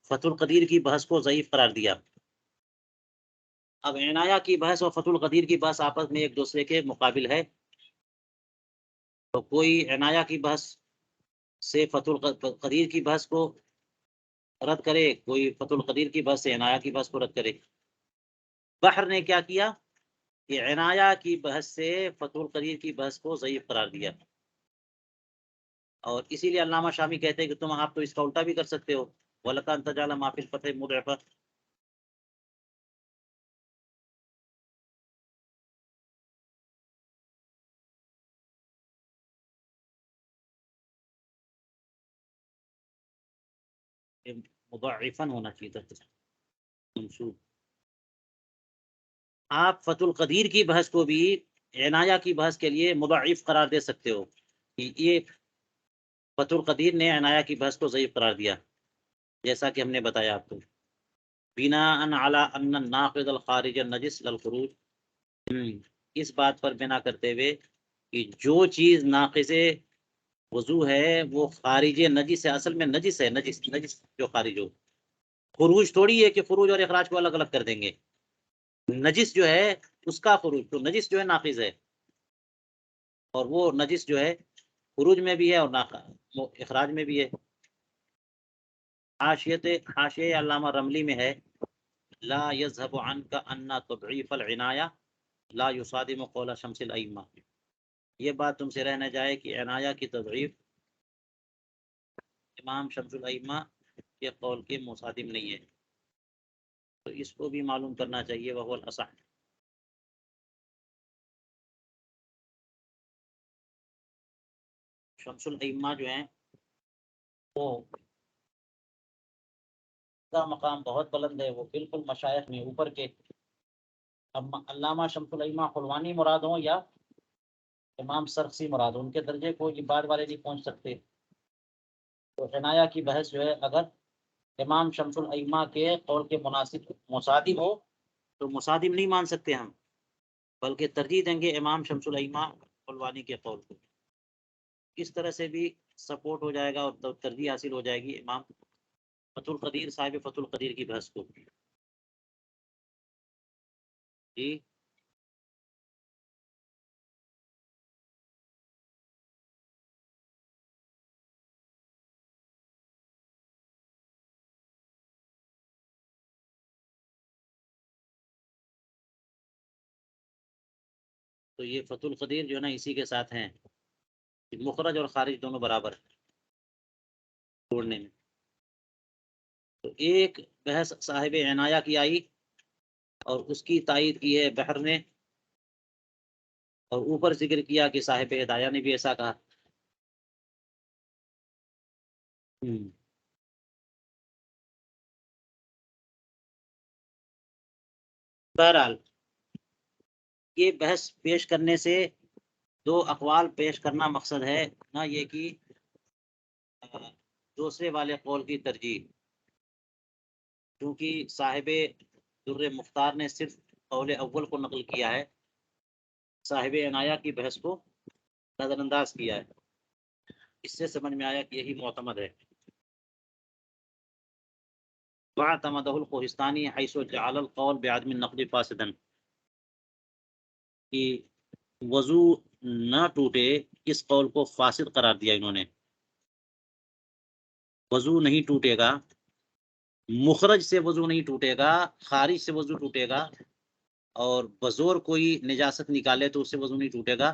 فتح القدیر کی بحث کو ضعیف قرار دیا۔ اب عنایہ کی بحث اور فتح القدیر کی بحث آپس میں ایک دوسرے کے مقابل ہے، تو کوئی عنایہ کی بحث سے فتح القدیر کی بحث کو رد کرے، کوئی فتح القدیر کی بحث سے عنایہ کی بحث کو رد کرے۔ بحر نے کیا کیا کہ عنایہ کی بحث سے فتح القدیر کی بحث کو ضعیف قرار دیا، اور اسی لیے علامہ شامی کہتے ہیں کہ آپ تو اس کا الٹا بھی کر سکتے ہو، وَلَكَ أَن تَجْعَلَ مَا فِي الْفَتْحِ مُضْعِفًا۔ مضاعفاً ہونا چاہیے تھا منصوب۔ آپ فتح القدیر کی بحث کو بھی عنایہ کی بحث کے لیے مضاعف قرار دے سکتے ہو کہ یہ فتح القدیر نے عنایہ کی بحث کو ضعیف قرار دیا، جیسا کہ ہم نے بتایا آپ کو، بناء علی ان الناقض الخارج النجس للخروج، اس بات پر بنا کرتے ہوئے کہ جو چیز ناقض وضو ہے وہ خارج نجس ہے، اصل میں نجس ہے، نجس جو خارج ہو، خروج تھوڑی ہے کہ خروج اور اخراج کو الگ الگ کر دیں گے، نجس جو ہے اس کا خروج، تو نجس جو ہے ناقض ہے، اور وہ نجس جو ہے خروج میں بھی ہے اور اخراج میں بھی ہے۔ حاشیہ علامہ رملی میں ہے، لا يذهب عنك ان تضعيف العنایہ لا يصادم قول شمس الائمہ، یہ بات تم سے رہ نہ جائے کہ عنایہ کی تضعیف امام شمس الائمہ کے قول کے مصادم نہیں ہے، تو اس کو بھی معلوم کرنا چاہیے، وهو الاصح۔ شمس الائمہ جو ہیں وہ کا مقام بہت بلند ہے، وہ بالکل مشائخ میں اوپر کے۔ اب علامہ شمس الائمہ حلوانی مراد ہوں یا امام سرخسی مراد ہوں، ان کے درجے کو یہ بعد والے نہیں پہنچ سکتے، تو عنایہ کی بحث جو ہے اگر امام شمس الائمہ کے قول کے مناسب مصادم ہو تو مصادم نہیں مان سکتے ہم، بلکہ ترجیح دیں گے امام شمس الائمہ حلوانی کے قول کو، اس طرح سے بھی سپورٹ ہو جائے گا اور ترجیح حاصل ہو جائے گی امام فتح القدیر، صاحب فتح القدیر کی بحث کو جی۔ تو یہ فتح القدیر جو ہے نا اسی کے ساتھ ہیں، مخرج اور خارج دونوں برابر چھوڑنے میں۔ تو ایک بحث صاحب عنایہ کی آئی اور اس کی تائید کی ہے بحر نے، اور اوپر ذکر کیا کہ صاحب ہدایہ نے بھی ایسا کہا۔ بہرحال یہ بحث پیش کرنے سے دو اقوال پیش کرنا مقصد ہے، نہ یہ کہ دوسرے والے قول کی ترجیح، کیونکہ صاحب در مختار نے صرف قول اول کو نقل کیا ہے، صاحب عنایہ کی بحث کو نظر انداز کیا ہے، اس سے سمجھ میں آیا کہ یہی معتمد ہے۔ واعتمده القوہستانی حیث جعل القول بعدم النقد فاسدا، کہ وضو نہ ٹوٹے اس قول کو فاسد قرار دیا انہوں نے. وضو نہیں ٹوٹے گا، مخرج سے وضو نہیں ٹوٹے گا، خارج سے وضو ٹوٹے گا، اور بزور کوئی نجاست نکالے تو اس سے وضو نہیں ٹوٹے گا.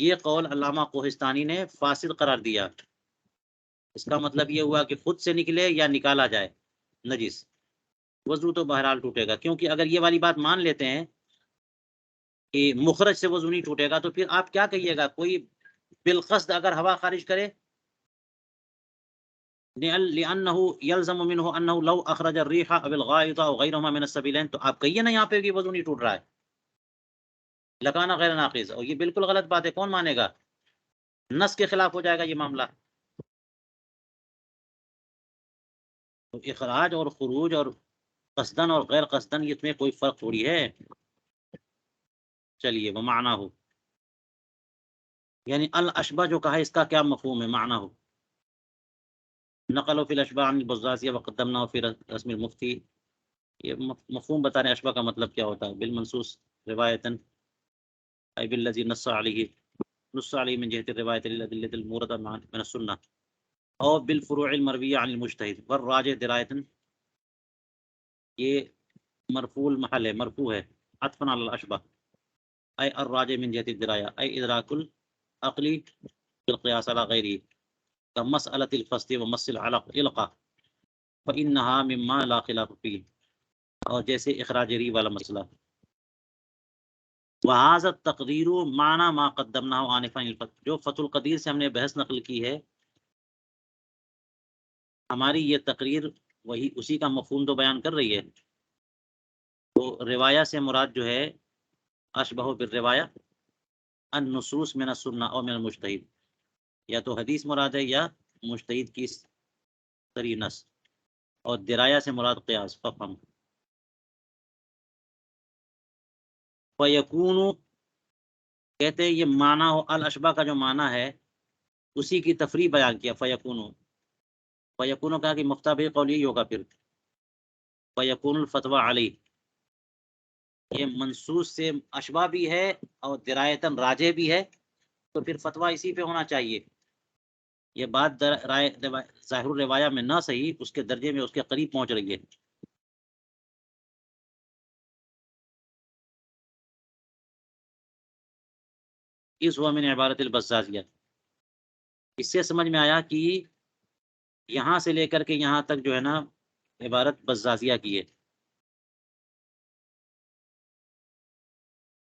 یہ قول علامہ کوہستانی نے فاسد قرار دیا. اس کا مطلب یہ ہوا کہ خود سے نکلے یا نکالا جائے نجس، وضو تو بہرحال ٹوٹے گا. کیونکہ اگر یہ والی بات مان لیتے ہیں کہ مخرج سے وضو نہیں ٹوٹے گا، تو پھر آپ کیا کہیے گا؟ کوئی بالقصد اگر ہوا خارج کرے، لأنه يلزم منه أنه لو أخرج الريح أو الغائط أو غيرهما من السبيلين، تو آپ کہیے نا یہاں پہ کہ وضو نہیں ٹوٹ رہا ہے، لکانا غیر ناقض. اور یہ بالکل غلط بات ہے، کون مانے گا؟ نص کے خلاف ہو جائے گا یہ معاملہ. تو اخراج اور خروج اور قصدن اور غیر قصدن اس میں کوئی فرق تھوڑی ہے. چلیے وہ معنی ہو، یعنی الاشبہ جو کہا ہے اس کا کیا مفہوم ہے؟ معنی ہو نقل فی الاشباہ عن البزازیہ وقدمنا فی رسم المفتی. یہ مفہوم بتا رہے ہیں اشبہ کا مطلب کیا ہوتا ہے. بالمنصوص روایتاً ای بالذی نص علیہ من جہت الروایت للادلۃ الموردہ من السنہ او بالفروع المرویہ عن المجتہد والراجح درایتاً. یہ مرفوع المحل ہے، مرفوع ہے عطفاً علی الاشبہ. ای الراجح من جہت الدرایہ ای ادراک العقلی بالقیاس علی غیرہ كمسألة الفسد ومس العلقة فإنها مما لا خلاف فيه، اور جیسے اخراج ری والا مسئلہ. وهذا التقدیر معنی ما قدمناه آنفا، جو فتح القدیر سے ہم نے بحث نقل کی ہے، ہماری یہ تقریر وہی اسی کا مفہوم تو بیان کر رہی ہے. تو روایہ سے مراد جو ہے اشبہ بالروایہ النصوص من السنہ اور من المجتہد، یا تو حدیث مراد ہے یا مجتہد کی صریح نص. اور درایا سے مراد قیاس فہم. فیکون کہتے ہیں یہ معنی ہو الاشبہ کا جو معنی ہے اسی کی تفریح بیان کیا. فیکون کہا کہ مفتابع قول یہی ہوگا پھر. فیکون الفتوی علیہ، یہ منصوص سے اشبہ بھی ہے اور درایتاً راجح بھی ہے، تو پھر فتویٰ اسی پہ ہونا چاہیے. یہ بات ظاہر الروایہ میں نہ صحیح، اس کے درجے میں اس کے قریب پہنچ رہی ہے. اس ہوا من عبارت البزازیہ، اس سے سمجھ میں آیا کہ یہاں سے لے کر کے یہاں تک جو ہے نا عبارت بزازیہ کی ہے.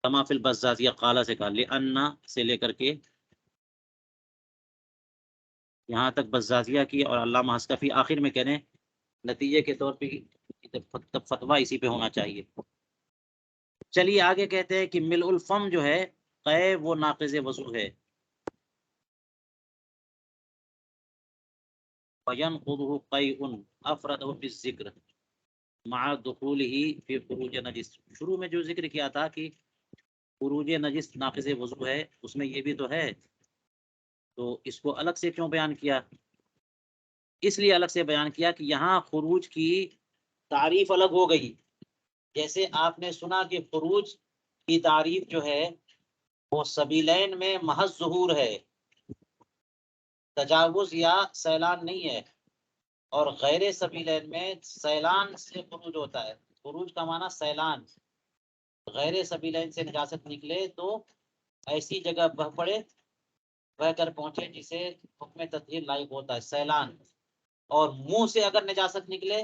کما فی البزازیہ قالا سے کہا لأن سے لے کر کے یہاں تک بزازیہ کی، اور علامہ حسکفی آخر میں کہنے نتیجے کے طور پہ تب فتویٰ اسی پہ ہونا چاہیے. چلیے آگے کہتے ہیں کہ ملء الفم جو ہے قے وہ ناقض وضو ہے. فینقضہ قیء افردہ بالذکر مع دخولہ فی خروج نجس. شروع میں جو ذکر کیا تھا کہ خروج نجس ناقض وضو ہے، اس میں یہ بھی تو ہے، تو اس کو الگ سے کیوں بیان کیا؟ اس لیے الگ سے بیان کیا کہ یہاں خروج کی تعریف الگ ہو گئی. جیسے آپ نے سنا کہ خروج کی تعریف جو ہے وہ سبیلین میں محض ظہور ہے، تجاوز یا سیلان نہیں ہے. اور غیر سبیلین میں سیلان سے خروج ہوتا ہے. خروج کا معنی سیلان. غیر سبیلین سے نجاست نکلے تو ایسی جگہ بہ پڑے، بہ کر پہنچے جسے حکم تطہیر لائق ہوتا ہے، سیلان. اور منہ سے اگر نجاست نکلے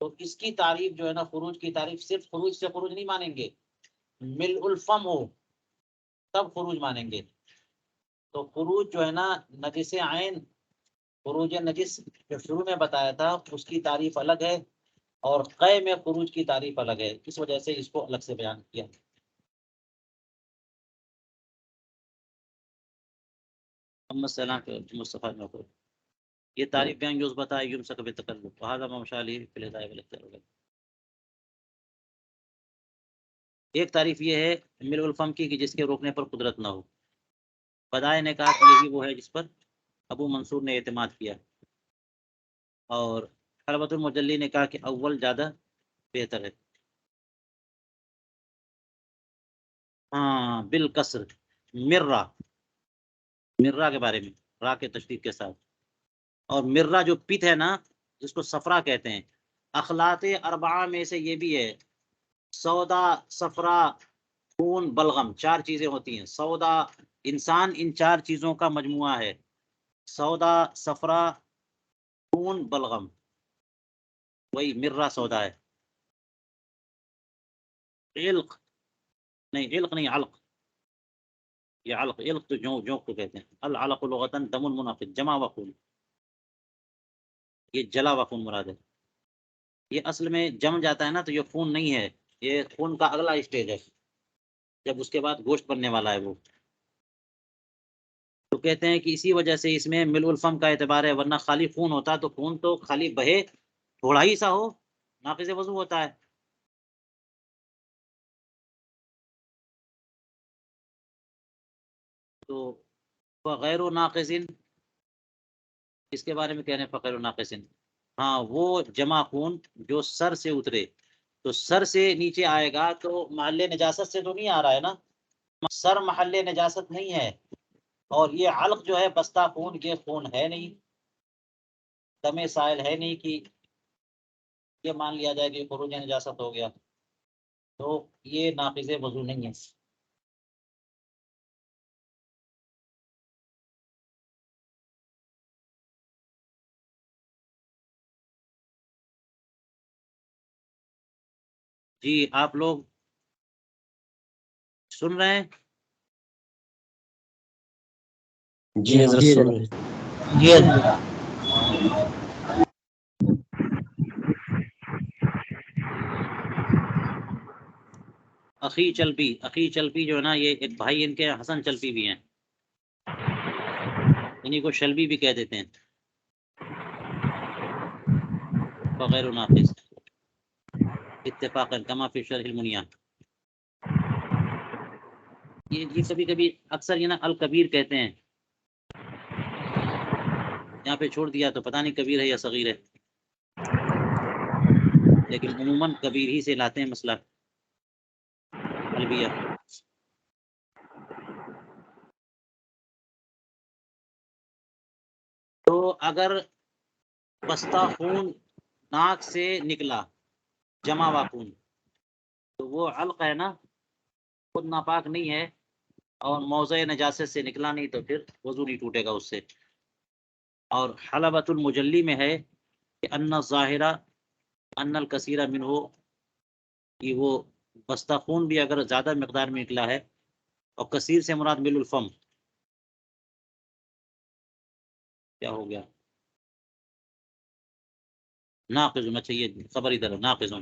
تو اس کی تعریف جو ہے نا، خروج کی تعریف صرف خروج سے خروج نہیں مانیں گے، ملء الفم ہو تب خروج مانیں گے. تو خروج جو ہے نا نجس عین، خروج نجس جو شروع میں بتایا تھا اس کی تعریف الگ ہے، اور قے میں خروج کی تعریف الگ ہے. اس وجہ سے اس کو الگ سے بیان کیا. محمد سلام مصطفیٰ نوکر یہ تعریف بیان یوز بتائے یم سکب تکلف وہذا ممشالی فی الہدایہ والاختیار. ایک تعریف یہ ہے ملء الفم کی کہ جس کے روکنے پر قدرت نہ ہو. بدائے نے کہا کہ یہی وہ ہے جس پر ابو منصور نے اعتماد کیا، اور حلبۃ المجلی نے کہا کہ اول زیادہ بہتر ہے. ہاں بالکسر، مرہ، مرہ کے بارے میں را کے تشدید کے ساتھ. اور مرہ جو پت ہے نا، جس کو صفرا کہتے ہیں، اخلاط اربعہ میں سے یہ بھی ہے. سودا، صفرا، خون، بلغم، چار چیزیں ہوتی ہیں. سودا، انسان ان چار چیزوں کا مجموعہ ہے. سودا، صفرا، خون، بلغم، وہی مرہ سودا ہے. علق نہیں، علق نہیں، علق. یہ علق، علق تو جونک کو کہتے ہیں. العلق لغتاً دم المنعقد، جمع و خون. یہ جلا و خون مراد ہے. یہ اصل میں جم جاتا ہے نا تو یہ خون نہیں ہے، یہ خون کا اگلا اسٹیج ہے، جب اس کے بعد گوشت بننے والا ہے وہ. تو کہتے ہیں کہ اسی وجہ سے اس میں ملء الفم کا اعتبار ہے، ورنہ خالی خون ہوتا تو خون تو خالی بہے تھوڑا ہی سا ہو، ناقص وضو ہوتا ہے. تو فغیر ناقص، اس کے بارے میں کہنے فقیر ناقص، ہاں وہ جمع خون جو سر سے اترے. تو سر سے نیچے آئے گا تو محل نجاست سے تو نہیں آ رہا ہے نا، سر محل نجاست نہیں ہے. اور یہ علق جو ہے بستہ خون، یہ خون ہے نہیں، دم سائل ہے نہیں کہ یہ مان لیا جائے کہ خروج نجاست ہو گیا. تو یہ ناقض وضو نہیں ہے. جی آپ لوگ سن رہے ہیں؟ جی حضرت سن رہے ہیں. جی اخی چلپی، اخی چلپی جو ہے نا، یہ ایک بھائی ان کے حسن چلپی بھی ہیں، انہیں کو شلبی بھی کہہ دیتے ہیں. بغیر ناقص اتفاقا کما فی شرح المنیہ. یہ کبھی کبھی اکثر یہ نا الکبیر کہتے ہیں، یہاں پہ چھوڑ دیا تو پتہ نہیں کبیر ہے یا صغیر ہے، لیکن عموماً کبیر ہی سے لاتے ہیں مسئلہ البیہ. تو اگر بستہ خون ناک سے نکلا، جمع وا خون، تو وہ علق ہے نا، خود ناپاک نہیں ہے اور موضع نجاست سے نکلا نہیں، تو پھر وضو نہیں ٹوٹے گا اس سے. اور حلبۃ المجلی میں ہے کہ ان الظاہرہ ان الکثیر منہ، کہ وہ بستہ خون بھی اگر زیادہ مقدار میں نکلا ہے، اور کثیر سے مراد مل الفم. کیا ہو گیا؟ ناقض ہونا چاہیے، خبر ادھر ناقض.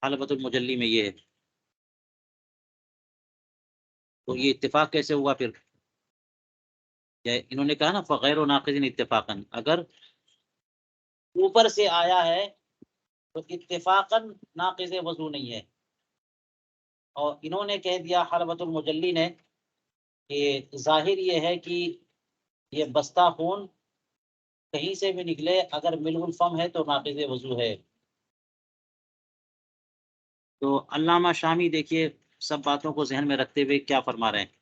حلبۃ المجلی میں یہ ہے. تو یہ اتفاق کیسے ہوا پھر؟ انہوں نے کہا نا فغیر و ناقض اتفاقاً، اگر اوپر سے آیا ہے تو اتفاقاً ناقض وضو نہیں ہے. اور انہوں نے کہہ دیا حلبۃ المجلی نے کہ ظاہر یہ ہے کہ یہ بستہ خون کہیں سے بھی نکلے، اگر ملء الفم ہے تو ناقض وضو ہے. تو علامہ شامی دیکھیے سب باتوں کو ذہن میں رکھتے ہوئے کیا فرما رہے ہیں.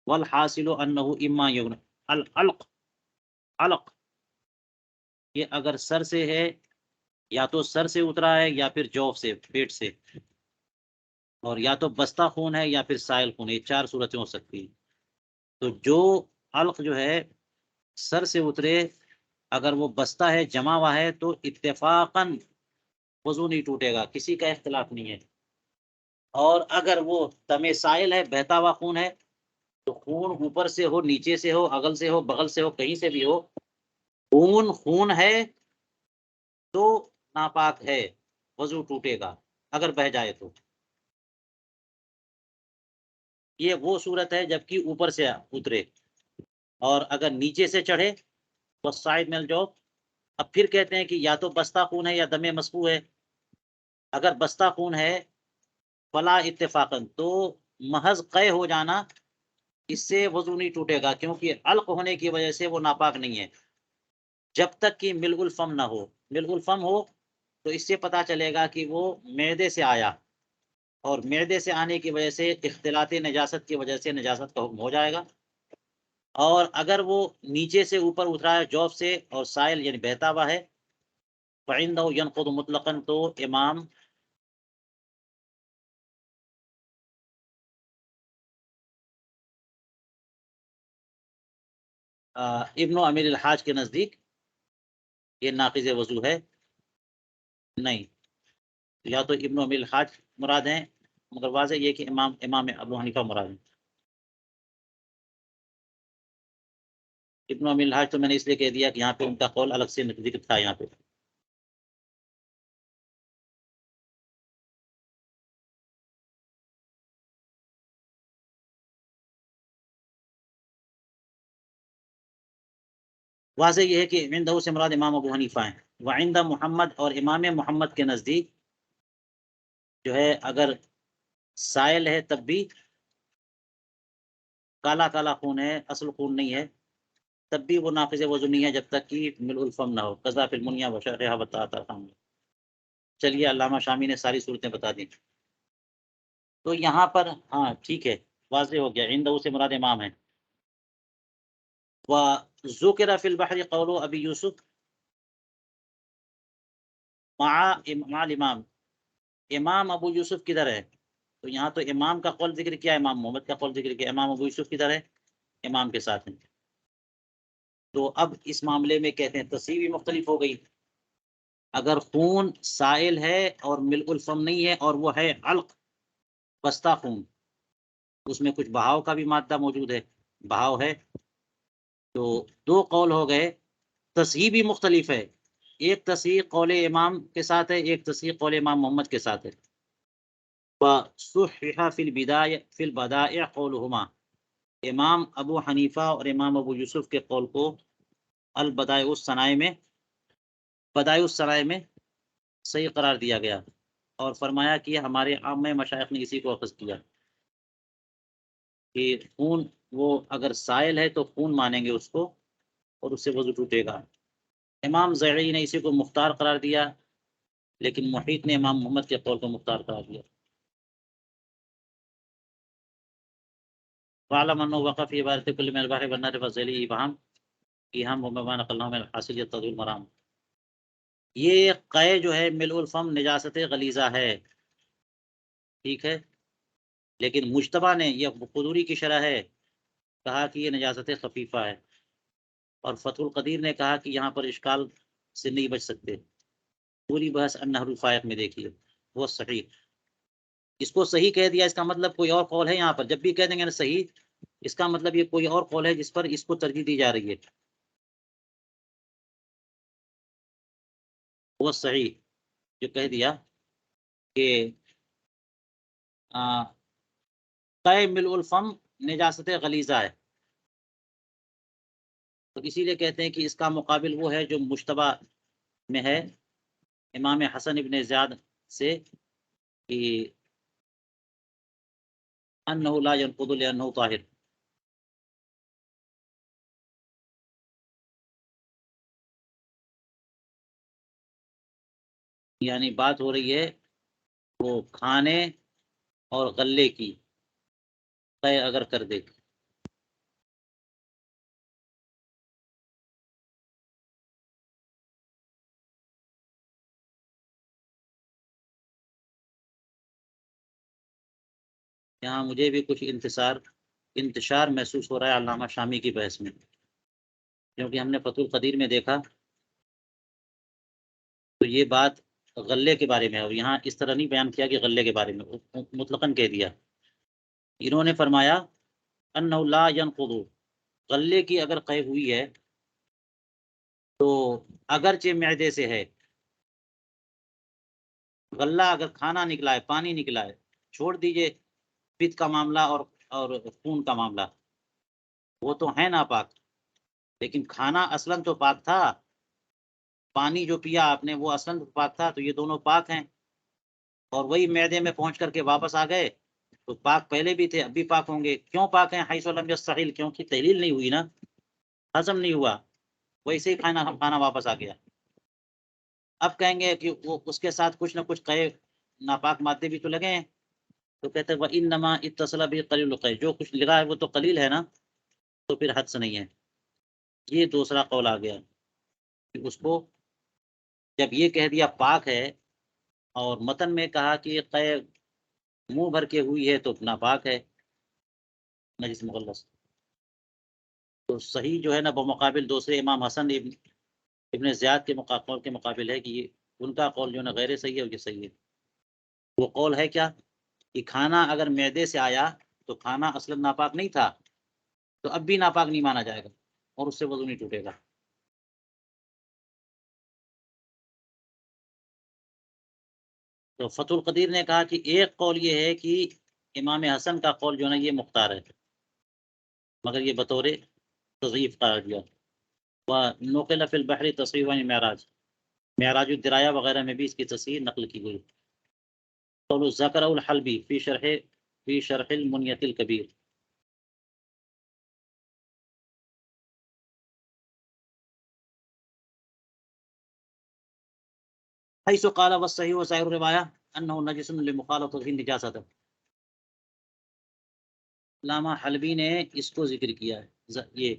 والحاصل انہ اما یغن العلق، علق یہ اگر سر سے ہے، یا تو سر سے اترا ہے یا پھر جوف سے، پیٹ سے، اور یا تو بستہ خون ہے یا پھر سائل خون، یہ چار صورتیں ہو سکتی ہیں. تو جو علق جو ہے سر سے اترے، اگر وہ بستہ ہے، جمع ہوا ہے، تو اتفاقاً وضو نہیں ٹوٹے گا، کسی کا اختلاف نہیں ہے. اور اگر وہ دم سائل ہے، بہتا ہوا خون ہے، تو خون اوپر سے ہو، نیچے سے ہو، اگل سے ہو، بغل سے ہو، کہیں سے بھی ہو، خون خون ہے تو ناپاک ہے، وضو ٹوٹے گا اگر بہہ جائے تو. یہ وہ صورت ہے جبکہ اوپر سے اترے. اور اگر نیچے سے چڑھے تو سائد مل جاؤ. اب پھر کہتے ہیں کہ یا تو بستہ خون ہے یا دم مسفوح ہے. اگر بستہ خون ہے فلا اتفاقاً، تو محض قے ہو جانا اس سے وضو نہیں ٹوٹے گا، کیونکہ علق ہونے کی وجہ سے وہ ناپاک نہیں ہے. جب تک کہ ملء الفم نہ ہو. ملء الفم ہو تو اس سے پتہ چلے گا کہ وہ معدے سے آیا، اور معدے سے آنے کی وجہ سے اختلاط نجاست کی وجہ سے نجاست کا حکم ہو جائے گا. اور اگر وہ نیچے سے اوپر اترا ہے جوف سے اور سائل یعنی بہتا ہوا ہے، فعنده ينقض مطلقاً، تو امام ابن امیر الحاج کے نزدیک یہ ناقض وضو ہے. نہیں، یا تو ابن امیر الحاج مراد ہیں، مگر واضح یہ کہ امام ابو حنیفہ مراد ہیں. ابن امیر الحاج تو میں نے اس لیے کہہ دیا کہ یہاں پہ ان کا قول الگ سے ذکر تھا یہاں پہ. واضح یہ ہے کہ عندہ سے مراد امام ابو حنیفہ ہیں. وعند محمد، اور امام محمد کے نزدیک جو ہے اگر سائل ہے تب بھی، کالا کالا خون ہے اصل خون نہیں ہے، تب بھی وہ ناقض وضو نہیں ہے جب تک کہ ملء الفم نہ ہو. قضا فی المنیہ وشرحہ بتاتا تھا. چلیے علامہ شامی نے ساری صورتیں بتا دیں. تو یہاں پر ہاں ٹھیک ہے، واضح ہو گیا. عندہ سے مراد امام ہے. وذکر فی البحر قول ابی یوسف مع الامام. امام ابو یوسف کدھر ہے؟ تو یہاں تو امام کا قول ذکر کیا، امام محمد کا قول ذکر کیا. امام ابو یوسف کدھر ہے؟ امام کے ساتھ ہیں. تو اب اس معاملے میں کہتے ہیں تصحیح بھی مختلف ہو گئی. اگر خون سائل ہے اور ملء الفم نہیں ہے اور وہ ہے علق، بستہ خون، اس میں کچھ بہاؤ کا بھی مادہ موجود ہے، بہاؤ ہے، تو دو قول ہو گئے. تصحیح بھی مختلف ہے، ایک تصحیح قول امام کے ساتھ ہے، ایک تصحیح قول امام محمد کے ساتھ ہے. وصحح فی البدائع قولہما. امام ابو حنیفہ اور امام ابو یوسف کے قول کو البدائع الصنائع میں، بدائع الصنائع میں صحیح قرار دیا گیا، اور فرمایا کہ ہمارے عامہ مشائخ نے اسی کو اخذ کیا کہ خون وہ اگر سائل ہے تو خون مانیں گے اس کو اور اس سے وضو ٹوٹے گا. امام زرعی نے اسی کو مختار قرار دیا، لیکن محیط نے امام محمد کے قول کو مختار قرار دیا. وعلم انه وقف في عبارة كل من البحر والنار فضلی ابہام ایہام وما نقلناه من الحاصل تدل المرام. یہ قے جو ہے ملء الفم نجاست غلیظہ ہے، ٹھیک ہے، لیکن مجتبہ نے یہ قدوری کی شرح ہے کہا کہ یہ نجاست خفیفہ ہے، اور فتح القدیر نے کہا کہ یہاں پر اشکال سے نہیں بچ سکتے. پوری بحث النحر الفائق میں دیکھیے، وہ صحیح. اس کو صحیح کہہ دیا، اس کا مطلب کوئی اور قول ہے. یہاں پر جب بھی کہہ دیں گے نا صحیح، اس کا مطلب یہ کوئی اور قول ہے جس پر اس کو ترجیح دی جا رہی ہے. وہ صحیح جو کہہ دیا کہ قے ملء الفم نجاست غلیظہ ہے، تو اسی لیے کہتے ہیں کہ اس کا مقابل وہ ہے جو مشتبہ میں ہے امام حسن ابن زیاد سے کہ انہ لا ينقض لانہ طاہر. یعنی بات ہو رہی ہے وہ کھانے اور غلے کی قے اگر کر دے. یہاں مجھے بھی کچھ انتشار محسوس ہو رہا ہے علامہ شامی کی بحث میں، کیونکہ ہم نے فتح القدیر میں دیکھا تو یہ بات غلے کے بارے میں ہے، اور یہاں اس طرح نہیں بیان کیا کہ غلے کے بارے میں، مطلقاً کہہ دیا. انہوں نے فرمایا انہ لا ينقض، غلے کی اگر قے ہوئی ہے تو اگرچہ معدے سے ہے، غلہ اگر کھانا نکلا ہے، پانی نکلا ہے، چھوڑ دیجئے پت کا معاملہ اور خون کا معاملہ، وہ تو ہے ناپاک، لیکن کھانا اصلاً تو پاک تھا، پانی جو پیا آپ نے وہ اصلاً تو پاک تھا، تو یہ دونوں پاک ہیں. اور وہی معدے میں پہنچ کر کے واپس آ گئے تو پاک پہلے بھی تھے اب بھی پاک ہوں گے. کیوں پاک ہیں؟ حیث لم یستحل، کیونکہ تحلیل نہیں ہوئی نا، ہضم نہیں ہوا. ویسے ہی کھانا واپس آ گیا. اب کہیں گے کہ وہ اس کے ساتھ کچھ نہ کچھ قے ناپاک مادے بھی تو لگے ہیں، تو کہتے ہیں وَإِنَّمَا اِتَّصَلَ بِهِ قَلِيلُ الْقَيْ، جو کچھ لگا ہے وہ تو قلیل ہے نا، تو پھر حد سے نہیں ہے. یہ دوسرا قول آ گیا کہ اس کو جب یہ کہہ دیا پاک ہے اور متن میں کہا کہ قے منہ بھر کے ہوئی ہے تو ناپاک ہے نجس مغلظ، تو صحیح جو ہے نا بمقابل دوسرے امام حسن ابن زیاد کے قول کے مقابل ہے کہ یہ ان کا قول جو ہے نا غیر صحیح ہے اور یہ صحیح ہے. وہ قول ہے کیا کہ کھانا اگر معدے سے آیا تو کھانا اصلا ناپاک نہیں تھا، تو اب بھی ناپاک نہیں مانا جائے گا اور اس سے وضو نہیں ٹوٹے گا. تو فتح القدیر نے کہا کہ ایک قول یہ ہے کہ امام حسن کا قول جو ہے نا یہ مختار ہے، مگر یہ بطور تضعیف قرار دیا. وَنُقِلَ فِي الْبَحْرِ تَصْحِيحُ عَنِ معراج الدرایا وغیرہ میں بھی اس کی تصحیح نقل کی گئی. قول ذکرہ الحلبی فی شرح المنیۃ الکبیر. حیث قال والصحیح وظاہر الروایہ انہ نجس لمخالطتہ النجاسۃ. علامہ حلبی نے اس کو ذکر کیا ہے، یہ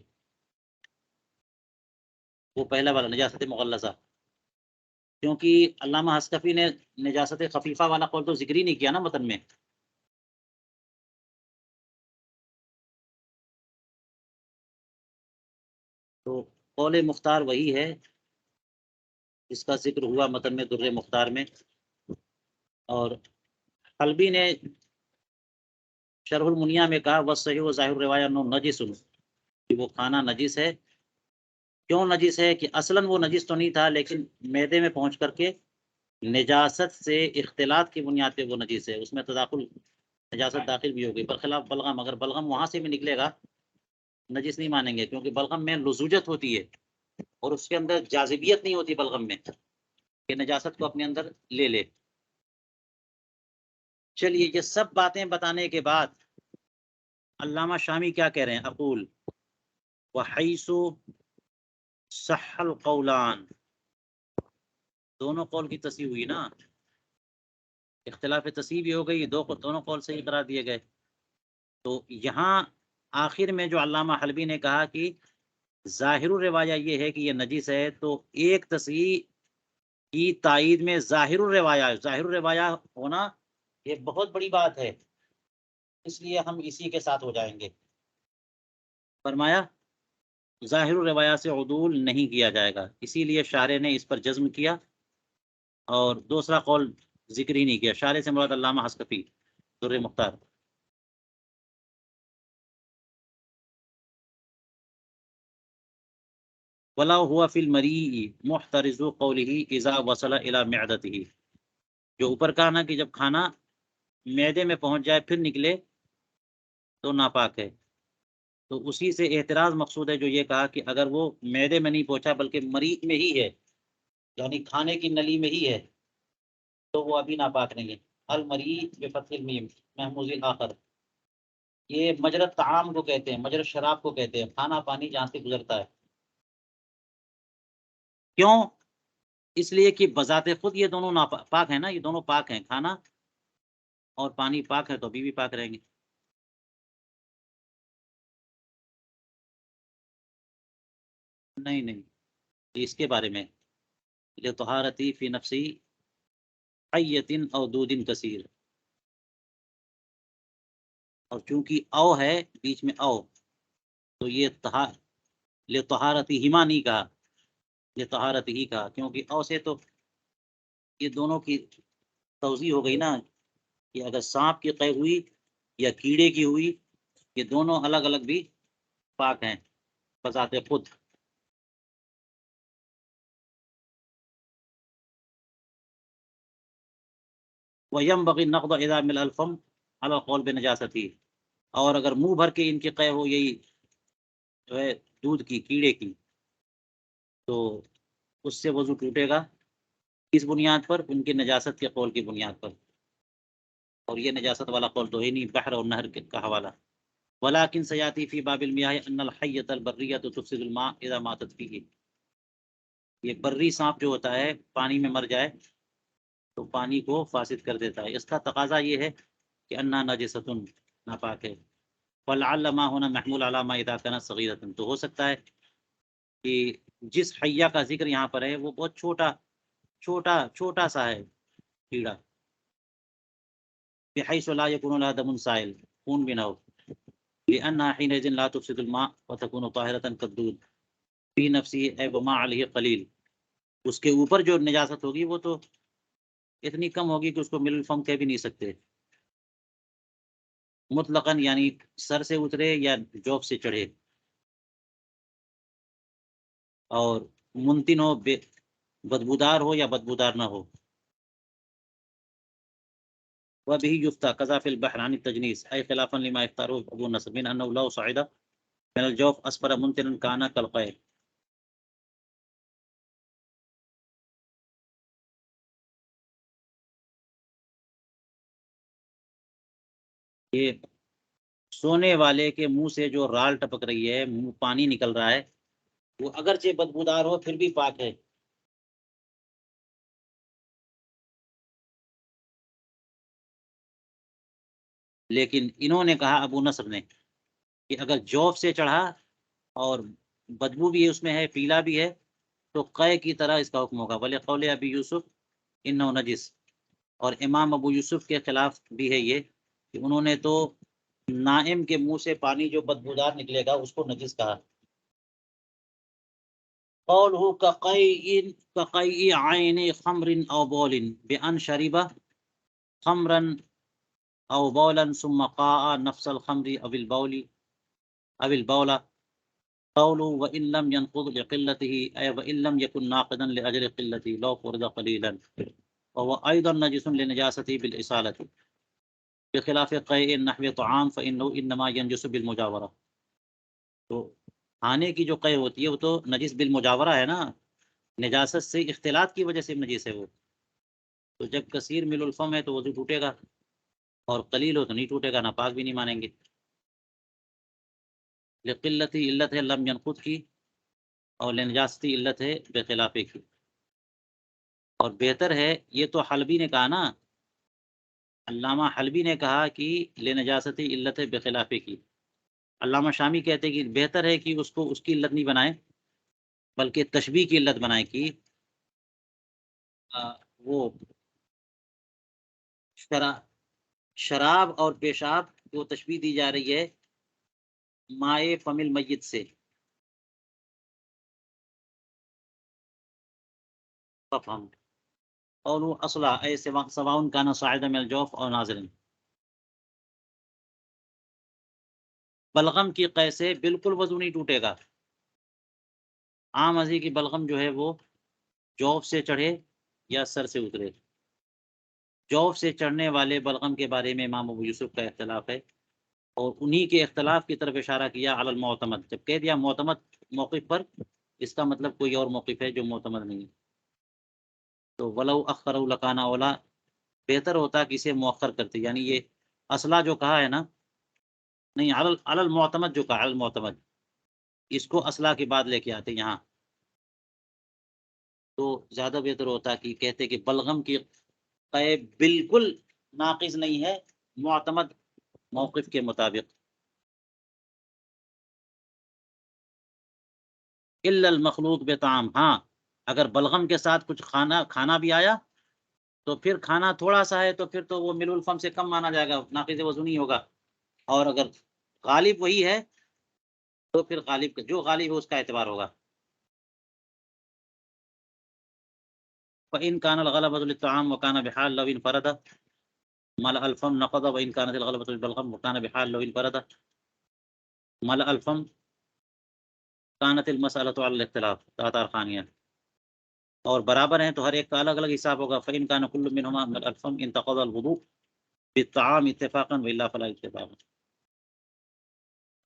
وہ پہلا والا نجاست مغلظہ، کیونکہ علامہ حسکفی نے نجاست خفیفہ والا قول تو ذکر ہی نہیں کیا نا متن میں. تو قول مختار وہی ہے جس کا ذکر ہوا متن میں در مختار میں. اور حلبی نے شرح المنیہ میں کہا والصحیح وظاہر الروایہ انہ نجس، کہ وہ کھانا نجس ہے. کیوں نجس ہے کہ اصلاً وہ نجس تو نہیں تھا، لیکن معدے میں پہنچ کر کے نجاست سے اختلاط کی بنیاد پہ وہ نجس ہے، اس میں تداخل نجاست داخل بھی ہوگی. برخلاف بلغم، اگر بلغم وہاں سے بھی نکلے گا نجس نہیں مانیں گے، کیونکہ بلغم میں لزوجت ہوتی ہے اور اس کے اندر جاذبیت نہیں ہوتی بلغم میں کہ نجاست کو اپنے اندر لے لے. چلیے یہ سب باتیں بتانے کے بعد علامہ شامی کیا کہہ رہے ہیں؟ اقول وحیث صح القولان، دونوں قول کی تصحیح ہوئی نا، اختلاف تصحیح بھی ہو گئی، دونوں قول صحیح قرار دیے گئے. تو یہاں آخر میں جو علامہ حلبی نے کہا کہ ظاہر الروایہ یہ ہے کہ یہ نجس ہے، تو ایک تصحیح کی تائید میں ظاہر الروایہ ہونا یہ بہت بڑی بات ہے، اس لیے ہم اسی کے ساتھ ہو جائیں گے. فرمایا ظاہر الروایہ سے عدول نہیں کیا جائے گا، اسی لیے شارح نے اس پر جزم کیا اور دوسرا قول ذکر ہی نہیں کیا. شارح سے مراد علامہ حسکفی در مختار. ولا ہوا فی المریء محترز قوله اذا وصل الى معدته، جو اوپر کہا نا کہ جب کھانا معدے میں پہنچ جائے پھر نکلے تو ناپاک ہے، تو اسی سے اعتراض مقصود ہے جو یہ کہا کہ اگر وہ معدے میں نہیں پہنچا بلکہ مریء میں ہی ہے، یعنی کھانے کی نلی میں ہی ہے، تو وہ ابھی ناپاک نہیں ہے. المریء بفتح المیم محموز آخر، یہ مجرد طعام کو کہتے ہیں، مجرد شراب کو کہتے ہیں، کھانا پانی جہاں سے گزرتا ہے. کیوں؟ اس لیے کہ بذات خود یہ دونوں پاک ہیں نا، یہ دونوں پاک ہیں، کھانا اور پانی پاک ہے تو ابھی بھی پاک رہیں گے. نہیں اس کے بارے میں لطہارتی فی نفسی حیۃ او دود کثیر، اور چونکہ او ہے بیچ میں او، تو یہ لطہارتی ہما نہیں کہا، لطہارت ہی کہا، کیونکہ او سے تو یہ دونوں کی توضیح ہو گئی نا کہ اگر سانپ کی قے ہوئی یا کیڑے کی ہوئی، یہ دونوں الگ الگ بھی پاک ہیں بذات خود. وَيَنبَغِي النَّقْضُ إِذَا مِلَأَ الْفَمُ عَلَى الْقَوْلِ بِنَجَاسَتِهِ، اور اگر منہ بھر کے ان کی قے ہو یہی جو ہے دودھ کی کیڑے کی، تو اس سے وضو ٹوٹے گا اس بنیاد پر، ان کی نجاست کے قول کی بنیاد پر. اور یہ نجاست والا قول تو ہی نہیں، بحر اور نہر کا حوالہ. ولیکن سیاتی فی باب المياه ان الحیۃ البریۃ تفسد الماء اذا ماتت فیہ، یہ بری سانپ جو ہوتا ہے پانی میں مر جائے تو پانی کو فاسد کر دیتا ہے. اس کا تقاضا یہ ہے کہ انا نجستن، ناپاک ہے. فلعل ما ہونا محمول علی ما اذا كانت صغیرۃ، تو ہو سکتا ہے کہ جس حیہ کا ذکر یہاں پر ہے وہ بہت چھوٹا سا ہے کیڑا. بحيث لا يكون لها دم سائل، خون بھی نہ ہو. لأنها حينئذ لا تفسد الماء وتكون طاهرة كالدود في نفسه أي وما عليه قليل. اس کے اوپر جو نجاست ہوگی وہ تو اتنی کم ہوگی کہ اس کو مل الفم کہہ بھی نہیں سکتے مطلقاً، یعنی سر سے اترے یا جوف سے چڑھے، اور منتن ہو، بدبودار ہو یا بدبودار نہ ہو. وبه يفتى كذا في البحر عن التجنيس، أي خلافا لما يختاره أبو النصر من أنه لو صعد من الجوف أسفل منتنا كان كالقير. یہ سونے والے کے منہ سے جو رال ٹپک رہی ہے، منہ پانی نکل رہا ہے، وہ اگرچہ بدبودار ہو پھر بھی پاک ہے. لیکن انہوں نے کہا، ابو نصر نے، کہ اگر جوف سے چڑھا اور بدبو بھی اس میں ہے، پیلا بھی ہے، تو قے کی طرح اس کا حکم ہوگا. بلے قول ابی یوسف انہ نجس، اور امام ابو یوسف کے خلاف بھی ہے یہ کہ انہوں نے تو نائم کے منہ سے پانی جو بدبودار نکلے گا اس کو نجس کہا. قوله كقيء عين خمر او بول بان شرب خمرا او بولا ثم قاء نفس الخمر او البول. قوله وان لم ينقض لقلته اي وان لم يكن ناقضا لاجل قلته لو فرض قليلا وهو ايضا نجس لنجاسته بالاصاله بخلاف قيء نحو طعام فانه انما ينجس بالمجاوره. تو کھانے کی جو قے ہوتی ہے وہ تو نجس بالمجاورہ ہے نا، نجاست سے اختلاط کی وجہ سے نجس ہے وہ. تو جب کثیر مل الفم ہے تو وضو ٹوٹے گا، اور قلیل ہو تو نہیں ٹوٹے گا، ناپاک بھی نہیں مانیں گے. لقلتی علت ہے لم ینقض کی، اور لنجاستی علت ہے بخلاف کی. اور بہتر ہے، یہ تو حلبی نے کہا نا، علامہ حلبی نے کہا کہ لنجاستی علت ہے بخلاف کی. علامہ شامی کہتے کہ بہتر ہے کہ اس کو اس کی علت نہیں بنائے بلکہ تشبیہ کی علت بنائے کہ وہ شراب اور پیشاب کو تشبیہ دی جا رہی ہے مائے فمل میت سے. ففہم اور اصلہ اے سواؤن کانا صاعدا من الجوف اور نازلا. بلغم کی قے سے بالکل وضو نہیں ٹوٹے گا. عام ازی کی بلغم جو ہے وہ جوف سے چڑھے یا سر سے اترے. جوف سے چڑھنے والے بلغم کے بارے میں امام ابو یوسف کا اختلاف ہے، اور انہی کے اختلاف کی طرف اشارہ کیا علی المعتمد. جب کہہ دیا معتمد موقف پر، اس کا مطلب کوئی اور موقف ہے جو معتمد نہیں ہے. تو ولو اخر لکانا اولا، بہتر ہوتا کہ اسے مؤخر کرتے، یعنی یہ اصلہ جو کہا ہے نا، نہیں علی المعتمد جو کہا، علی المعتمد، اس کو اصلہ کے بعد لے کے آتے یہاں تو زیادہ بہتر ہوتا کہ کہتے کہ بلغم کی قے بالکل ناقض نہیں ہے معتمد موقف کے مطابق. الا المخلوط بطعام، ہاں اگر بلغم کے ساتھ کچھ کھانا بھی آیا تو پھر کھانا تھوڑا سا ہے تو پھر تو وہ مل الفم سے کم مانا جائے گا، ناقض وضو نہیں ہوگا. اور اگر غالب وہی ہے تو پھر غالب جو غالب ہے اس کا اعتبار ہوگا. فإن كان الغلبة للطعام وكان بحال لو انفرد ملأ الفم نقض، وإن كانت الغلبة للبلغم وكان بحال لو انفرد ملأ الفم كانت المسألة على الاختلاف تاتار خانیہ. اور برابر ہیں تو ہر ایک کا الگ الگ حساب ہوگا. فإن كان كل منهما ملأ الفم انتقض الوضوء بالطعام اتفاقا وإلا فلا اتفاقا.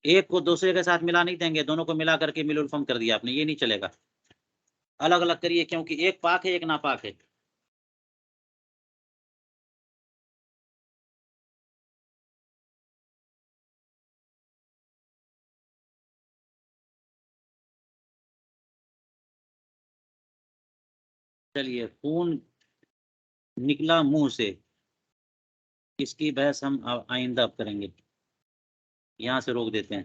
ایک کو دوسرے کے ساتھ ملا نہیں دیں گے، دونوں کو ملا کر کے مل الفم کر دیا آپ نے، یہ نہیں چلے گا. الگ الگ کریے کیونکہ ایک پاک ہے ایک ناپاک ہے. چلیے، خون نکلا منہ سے، اس کی بحث ہم آئندہ اب کریں گے، یہاں سے روک دیتے ہیں.